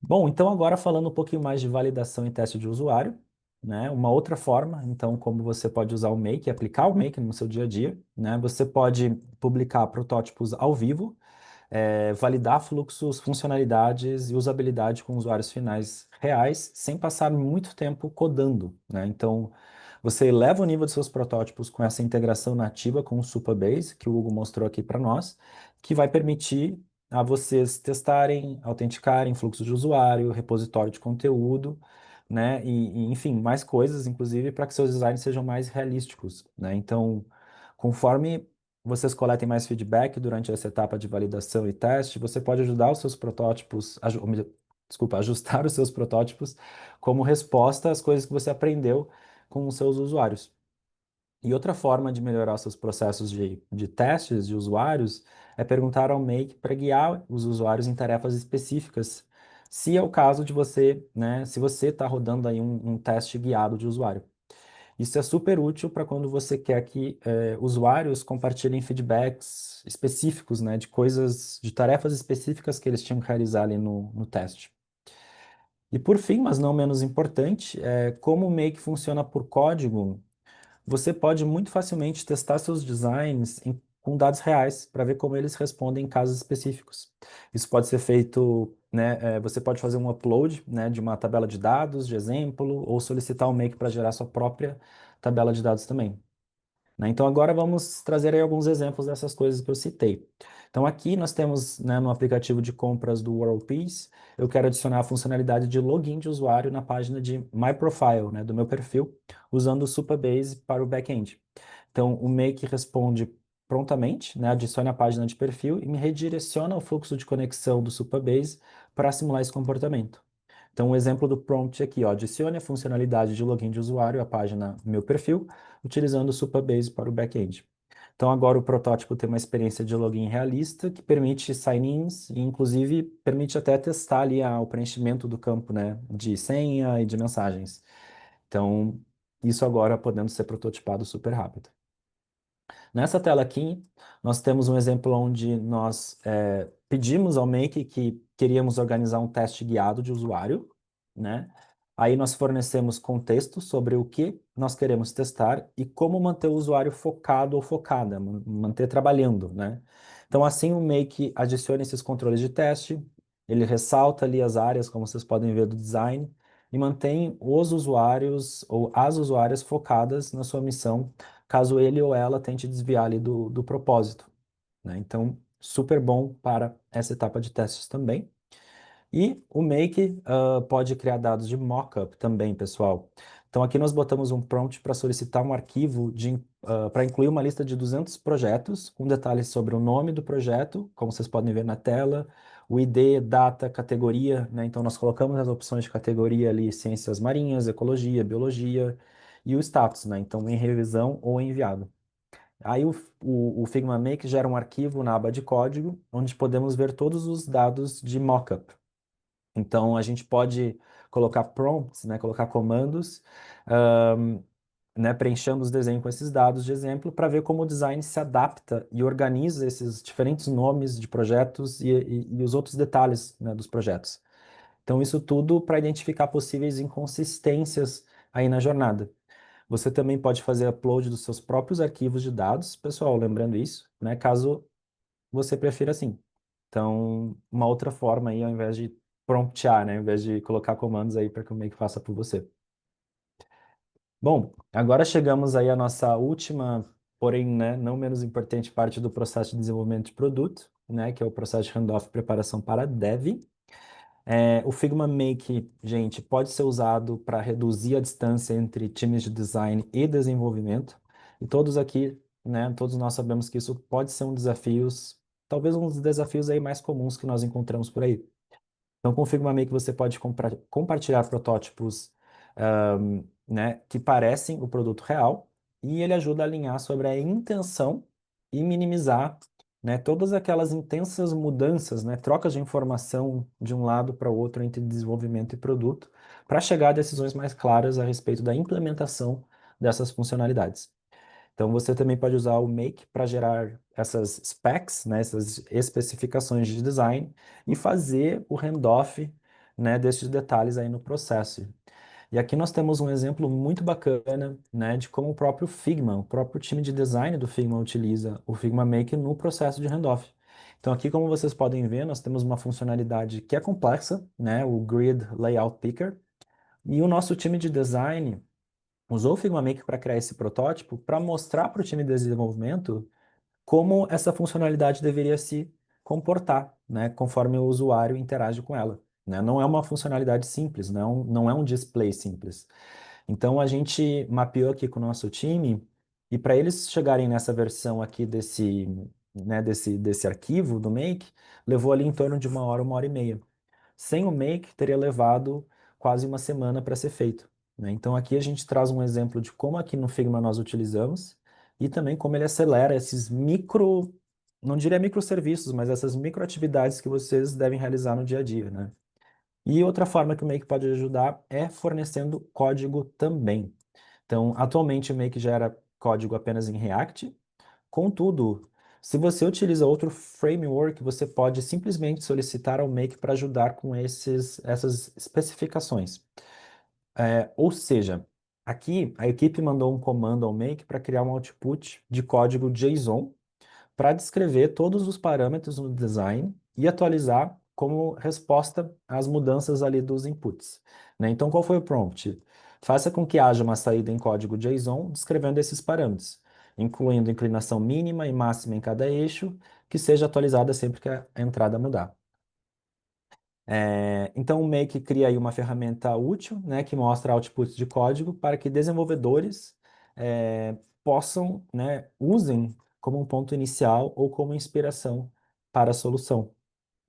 S2: Bom, então agora falando um pouquinho mais de validação e teste de usuário, né? Uma outra forma, então, como você pode usar o Make, aplicar o Make no seu dia a dia, né? Você pode publicar protótipos ao vivo, validar fluxos, funcionalidades e usabilidade com usuários finais reais, sem passar muito tempo codando, né? Então, você eleva o nível de seus protótipos com essa integração nativa com o Supabase, que o Hugo mostrou aqui para nós, que vai permitir a vocês testarem, autenticarem fluxo de usuário, repositório de conteúdo, né? Enfim, mais coisas, inclusive, para que seus designs sejam mais realísticos, né? Então, conforme vocês coletem mais feedback durante essa etapa de validação e teste, você pode ajudar os seus protótipos, desculpa, ajustar os seus protótipos como resposta às coisas que você aprendeu com os seus usuários. E outra forma de melhorar seus processos de testes de usuários é perguntar ao Make para guiar os usuários em tarefas específicas, se é o caso de você, né, se você está rodando aí um teste guiado de usuário. Isso é super útil para quando você quer que usuários compartilhem feedbacks específicos, né, de coisas, de tarefas específicas que eles tinham que realizar ali no teste. E por fim, mas não menos importante, como o Make funciona por código, você pode muito facilmente testar seus designs com dados reais para ver como eles respondem em casos específicos. Isso pode ser feito, né, você pode fazer um upload, né, de uma tabela de dados, de exemplo, ou solicitar o Make para gerar sua própria tabela de dados também. Né? Então agora vamos trazer aí alguns exemplos dessas coisas que eu citei. Então aqui nós temos, né, no aplicativo de compras do WorldPeace, eu quero adicionar a funcionalidade de login de usuário na página de My Profile, né, do meu perfil, usando o Supabase para o back-end. Então o Make responde prontamente, né, adiciona a página de perfil e me redireciona o fluxo de conexão do Supabase para simular esse comportamento. Então, um exemplo do prompt aqui, ó, adicione a funcionalidade de login de usuário à página Meu Perfil, utilizando o Supabase para o back-end. Então, agora o protótipo tem uma experiência de login realista que permite sign-ins e, inclusive, permite até testar ali o preenchimento do campo, né, de senha e de mensagens. Então, isso agora podendo ser prototipado super rápido. Nessa tela aqui, nós temos um exemplo onde nós pedimos ao Make que queríamos organizar um teste guiado de usuário, né? Aí nós fornecemos contexto sobre o que nós queremos testar e como manter o usuário focado ou focada, manter trabalhando, né? Então, assim, o Make adiciona esses controles de teste, ele ressalta ali as áreas, como vocês podem ver, do design, e mantém os usuários ou as usuárias focadas na sua missão caso ele ou ela tente desviar ali do propósito, né? Então, super bom para essa etapa de testes também. E o Make pode criar dados de mockup também, pessoal. Então, aqui nós botamos um prompt para solicitar um arquivo para incluir uma lista de 200 projetos, com detalhes sobre o nome do projeto, como vocês podem ver na tela, o ID, data, categoria, né? Então, nós colocamos as opções de categoria ali, ciências marinhas, ecologia, biologia, e o status, né? Então, em revisão ou enviado. Aí o Figma Make gera um arquivo na aba de código, onde podemos ver todos os dados de mockup. Então, a gente pode colocar prompts, né, colocar comandos, ahm, né, preenchendo os desenhos com esses dados de exemplo para ver como o design se adapta e organiza esses diferentes nomes de projetos e os outros detalhes, né, dos projetos. Então, isso tudo para identificar possíveis inconsistências aí na jornada. Você também pode fazer upload dos seus próprios arquivos de dados, pessoal, lembrando isso, né, caso você prefira assim. Então, uma outra forma aí, ao invés de promptear, né, ao invés de colocar comandos aí para que o Make faça por você. Bom, agora chegamos aí à nossa última, porém, né, não menos importante parte do processo de desenvolvimento de produto, né, que é o processo de handoff e preparação para dev. O Figma Make, gente, pode ser usado para reduzir a distância entre times de design e desenvolvimento. E todos aqui, né, todos nós sabemos que isso pode ser um desafio, talvez um dos desafios aí mais comuns que nós encontramos por aí. Então, com o Figma Make você pode compartilhar protótipos, né, que parecem o produto real e ele ajuda a alinhar sobre a intenção e minimizar, né, todas aquelas intensas mudanças, né, trocas de informação de um lado para o outro entre desenvolvimento e produto, para chegar a decisões mais claras a respeito da implementação dessas funcionalidades. Então, você também pode usar o Make para gerar essas specs, né, essas especificações de design e fazer o handoff, né, desses detalhes aí no processo. E aqui nós temos um exemplo muito bacana, né, de como o próprio Figma, o próprio time de design do Figma utiliza o Figma Make no processo de handoff. Então aqui, como vocês podem ver, nós temos uma funcionalidade que é complexa, né, o Grid Layout Picker, e o nosso time de design usou o Figma Make para criar esse protótipo para mostrar para o time de desenvolvimento como essa funcionalidade deveria se comportar, né, conforme o usuário interage com ela. Né? Não é uma funcionalidade simples, não é um display simples. Então a gente mapeou aqui com o nosso time e para eles chegarem nessa versão aqui desse arquivo do Make, levou ali em torno de uma hora e meia. Sem o Make, teria levado quase uma semana para ser feito. Né? Então, aqui a gente traz um exemplo de como aqui no Figma nós utilizamos e também como ele acelera esses micro, não diria microserviços, mas essas microatividades que vocês devem realizar no dia a dia, né? E outra forma que o Make pode ajudar é fornecendo código também. Então, atualmente o Make gera código apenas em React. Contudo, se você utiliza outro framework, você pode simplesmente solicitar ao Make para ajudar com essas especificações. Ou seja, aqui a equipe mandou um comando ao Make para criar um output de código JSON para descrever todos os parâmetros no design e atualizar como resposta às mudanças ali dos inputs. Né? Então, qual foi o prompt? Faça com que haja uma saída em código JSON descrevendo esses parâmetros, incluindo inclinação mínima e máxima em cada eixo, que seja atualizada sempre que a entrada mudar. Então, o Make cria aí uma ferramenta útil, né, que mostra outputs de código para que desenvolvedores possam, né, usem como um ponto inicial ou como inspiração para a solução.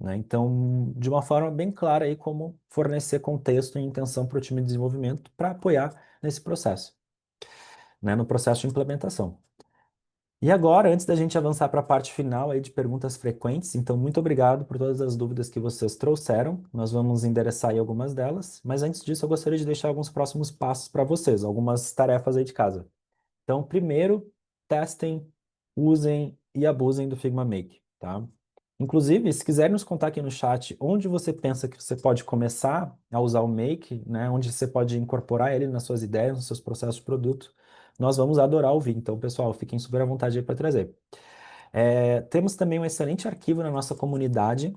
S2: Né? Então, de uma forma bem clara aí como fornecer contexto e intenção para o time de desenvolvimento para apoiar nesse processo, né, no processo de implementação. E agora, antes da gente avançar para a parte final aí de perguntas frequentes, então muito obrigado por todas as dúvidas que vocês trouxeram. Nós vamos endereçar aí algumas delas, mas antes disso eu gostaria de deixar alguns próximos passos para vocês, algumas tarefas aí de casa. Então, primeiro, testem, usem e abusem do Figma Make, tá? Inclusive, se quiser nos contar aqui no chat onde você pensa que você pode começar a usar o Make, né? Onde você pode incorporar ele nas suas ideias, nos seus processos de produto, nós vamos adorar ouvir. Então, pessoal, fiquem super à vontade aí para trazer. Temos também um excelente arquivo na nossa comunidade,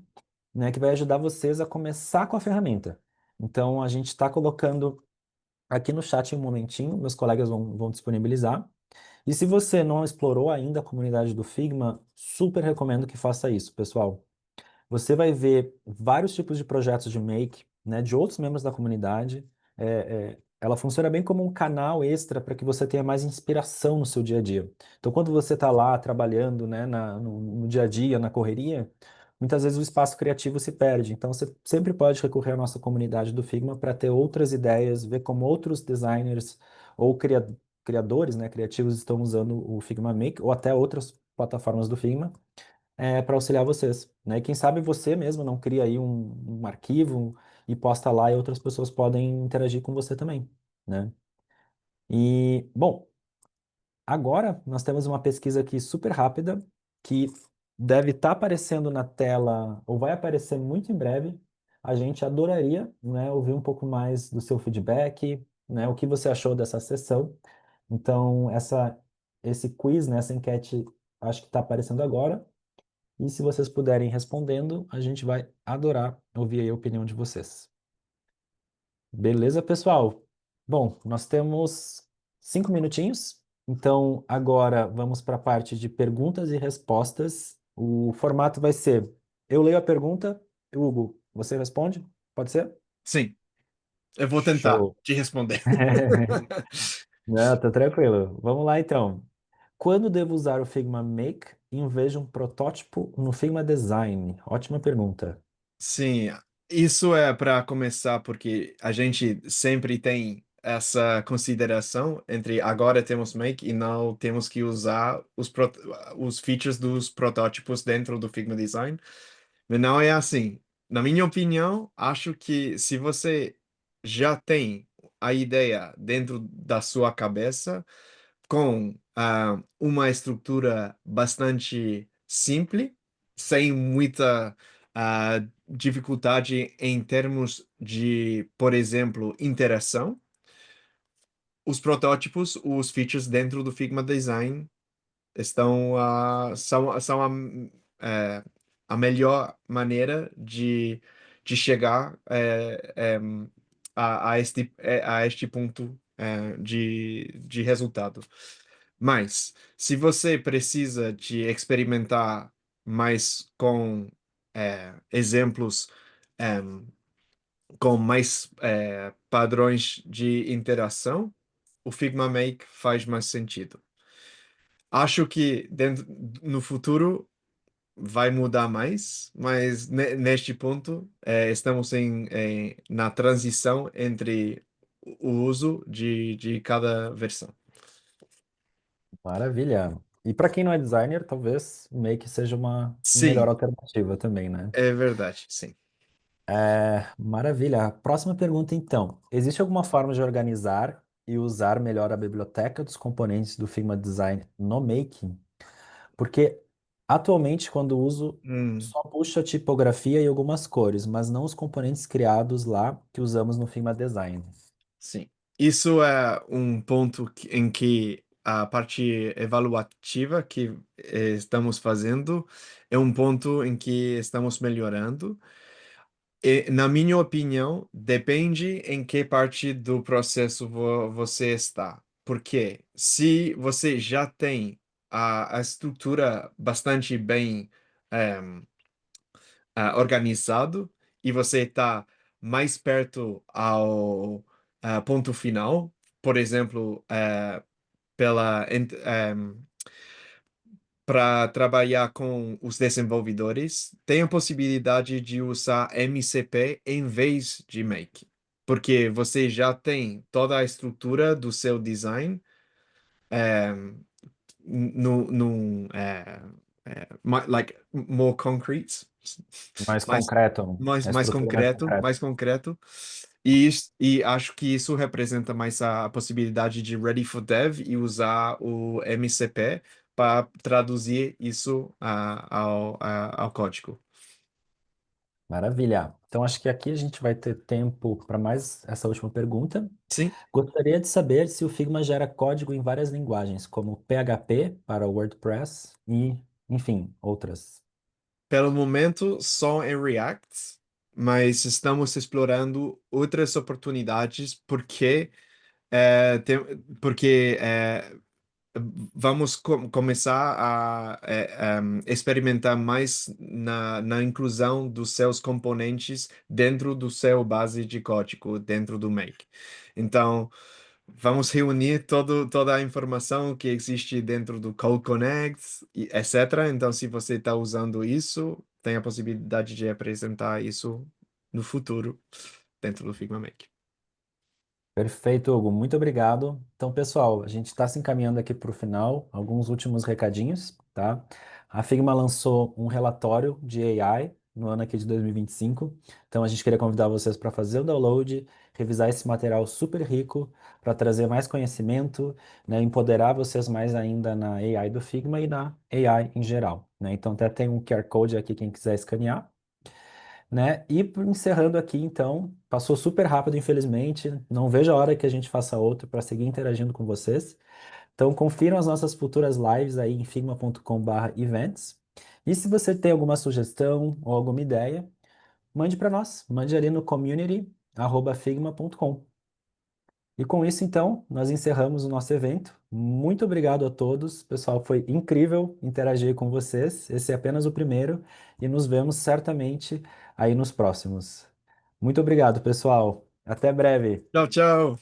S2: né? Que vai ajudar vocês a começar com a ferramenta. Então, a gente está colocando aqui no chat em um momentinho, meus colegas vão disponibilizar. E se você não explorou ainda a comunidade do Figma, super recomendo que faça isso, pessoal. Você vai ver vários tipos de projetos de Make, né, de outros membros da comunidade. Ela funciona bem como um canal extra para que você tenha mais inspiração no seu dia a dia. Então, quando você está lá trabalhando, né, no dia a dia, na correria, muitas vezes o espaço criativo se perde. Então, você sempre pode recorrer à nossa comunidade do Figma para ter outras ideias, ver como outros designers ou criadores, né, criativos estão usando o Figma Make ou até outras plataformas do Figma para auxiliar vocês, né? E quem sabe você mesmo não cria aí um arquivo e posta lá e outras pessoas podem interagir com você também, né? E, bom, agora nós temos uma pesquisa aqui super rápida que deve estar aparecendo na tela ou vai aparecer muito em breve. A gente adoraria, né, ouvir um pouco mais do seu feedback, né, o que você achou dessa sessão. Então, esse quiz, né, essa enquete, acho que está aparecendo agora. E se vocês puderem respondendo, a gente vai adorar ouvir aí a opinião de vocês. Beleza, pessoal? Bom, nós temos 5 minutinhos, então agora vamos para a parte de perguntas e respostas. O formato vai ser: eu leio a pergunta, Hugo, você responde? Pode ser?
S1: Sim, eu vou tentar
S2: Show!
S1: te responder.
S2: Não, tá tranquilo. Vamos lá então. Quando devo usar o Figma Make em vez de um protótipo no Figma Design? Ótima pergunta.
S1: Sim, isso é para começar porque a gente sempre tem essa consideração entre agora temos Make e não temos que usar os features dos protótipos dentro do Figma Design. Mas não é assim. Na minha opinião, acho que se você já tem a ideia dentro da sua cabeça, com uma estrutura bastante simples, sem muita dificuldade em termos de, por exemplo, interação. Os protótipos, os features dentro do Figma Design são é, a melhor maneira de chegar a este ponto de resultado. Mas, se você precisa de experimentar mais com exemplos, é, com mais padrões de interação, o Figma Make faz mais sentido. Acho que no futuro vai mudar mais, mas neste ponto estamos na transição entre o uso de cada versão.
S2: Maravilha. E para quem não é designer, talvez o Make seja uma melhor
S1: Sim,
S2: alternativa também, né?
S1: é verdade, sim.
S2: Maravilha. Próxima pergunta, então. Existe alguma forma de organizar e usar melhor a biblioteca dos componentes do Figma Design no Making? Porque atualmente, quando uso,
S1: Hum,
S2: só puxo a tipografia e algumas cores, mas não os componentes criados lá que usamos no Figma Design.
S1: sim. Isso é um ponto em que a parte evaluativa que estamos fazendo é um ponto em que estamos melhorando. E, na minha opinião, depende em que parte do processo você está. Porque se você já tem a estrutura bastante bem organizado e você está mais perto ao ponto final, por exemplo, pela para trabalhar com os desenvolvedores, tem a possibilidade de usar MCP em vez de Make, porque você já tem toda a estrutura do seu design é, no like more concrete,
S2: Mais
S1: mais
S2: concreto, a
S1: mais
S2: estrutura mais
S1: concreto,
S2: concreta.
S1: mais concreto. E acho que isso representa mais a possibilidade de Ready for Dev e usar o MCP para traduzir isso ao código.
S2: Maravilha. Então, acho que aqui a gente vai ter tempo para mais essa última pergunta.
S1: Sim,
S2: Gostaria de saber se o Figma gera código em várias linguagens, como PHP para WordPress e, enfim, outras.
S1: pelo momento só em React, mas estamos explorando outras oportunidades porque vamos começar a experimentar mais na inclusão dos seus componentes dentro do seu base de código, dentro do Make. Então, vamos reunir toda a informação que existe dentro do Code Connect, etc. Então, se você está usando isso, tem a possibilidade de apresentar isso no futuro dentro do Figma Make.
S2: Perfeito, Hugo. Muito obrigado. Então, pessoal, a gente está se encaminhando aqui para o final, alguns últimos recadinhos, tá? A Figma lançou um relatório de AI no ano aqui de 2025. Então, a gente queria convidar vocês para fazer o download, revisar esse material super rico, para trazer mais conhecimento, né, empoderar vocês mais ainda na AI do Figma e na AI em geral, né? Então, até tem um QR Code aqui, quem quiser escanear, né? E encerrando aqui, então, passou super rápido, infelizmente. Não vejo a hora que a gente faça outro para seguir interagindo com vocês. Então, confiram as nossas futuras lives aí em figma.com/events. E se você tem alguma sugestão ou alguma ideia, mande para nós. Mande ali no community@figma.com. E com isso, então, nós encerramos o nosso evento. Muito obrigado a todos. Pessoal, foi incrível interagir com vocês. Esse é apenas o primeiro e nos vemos certamente aí nos próximos. Muito obrigado, pessoal. Até breve.
S1: Tchau, tchau.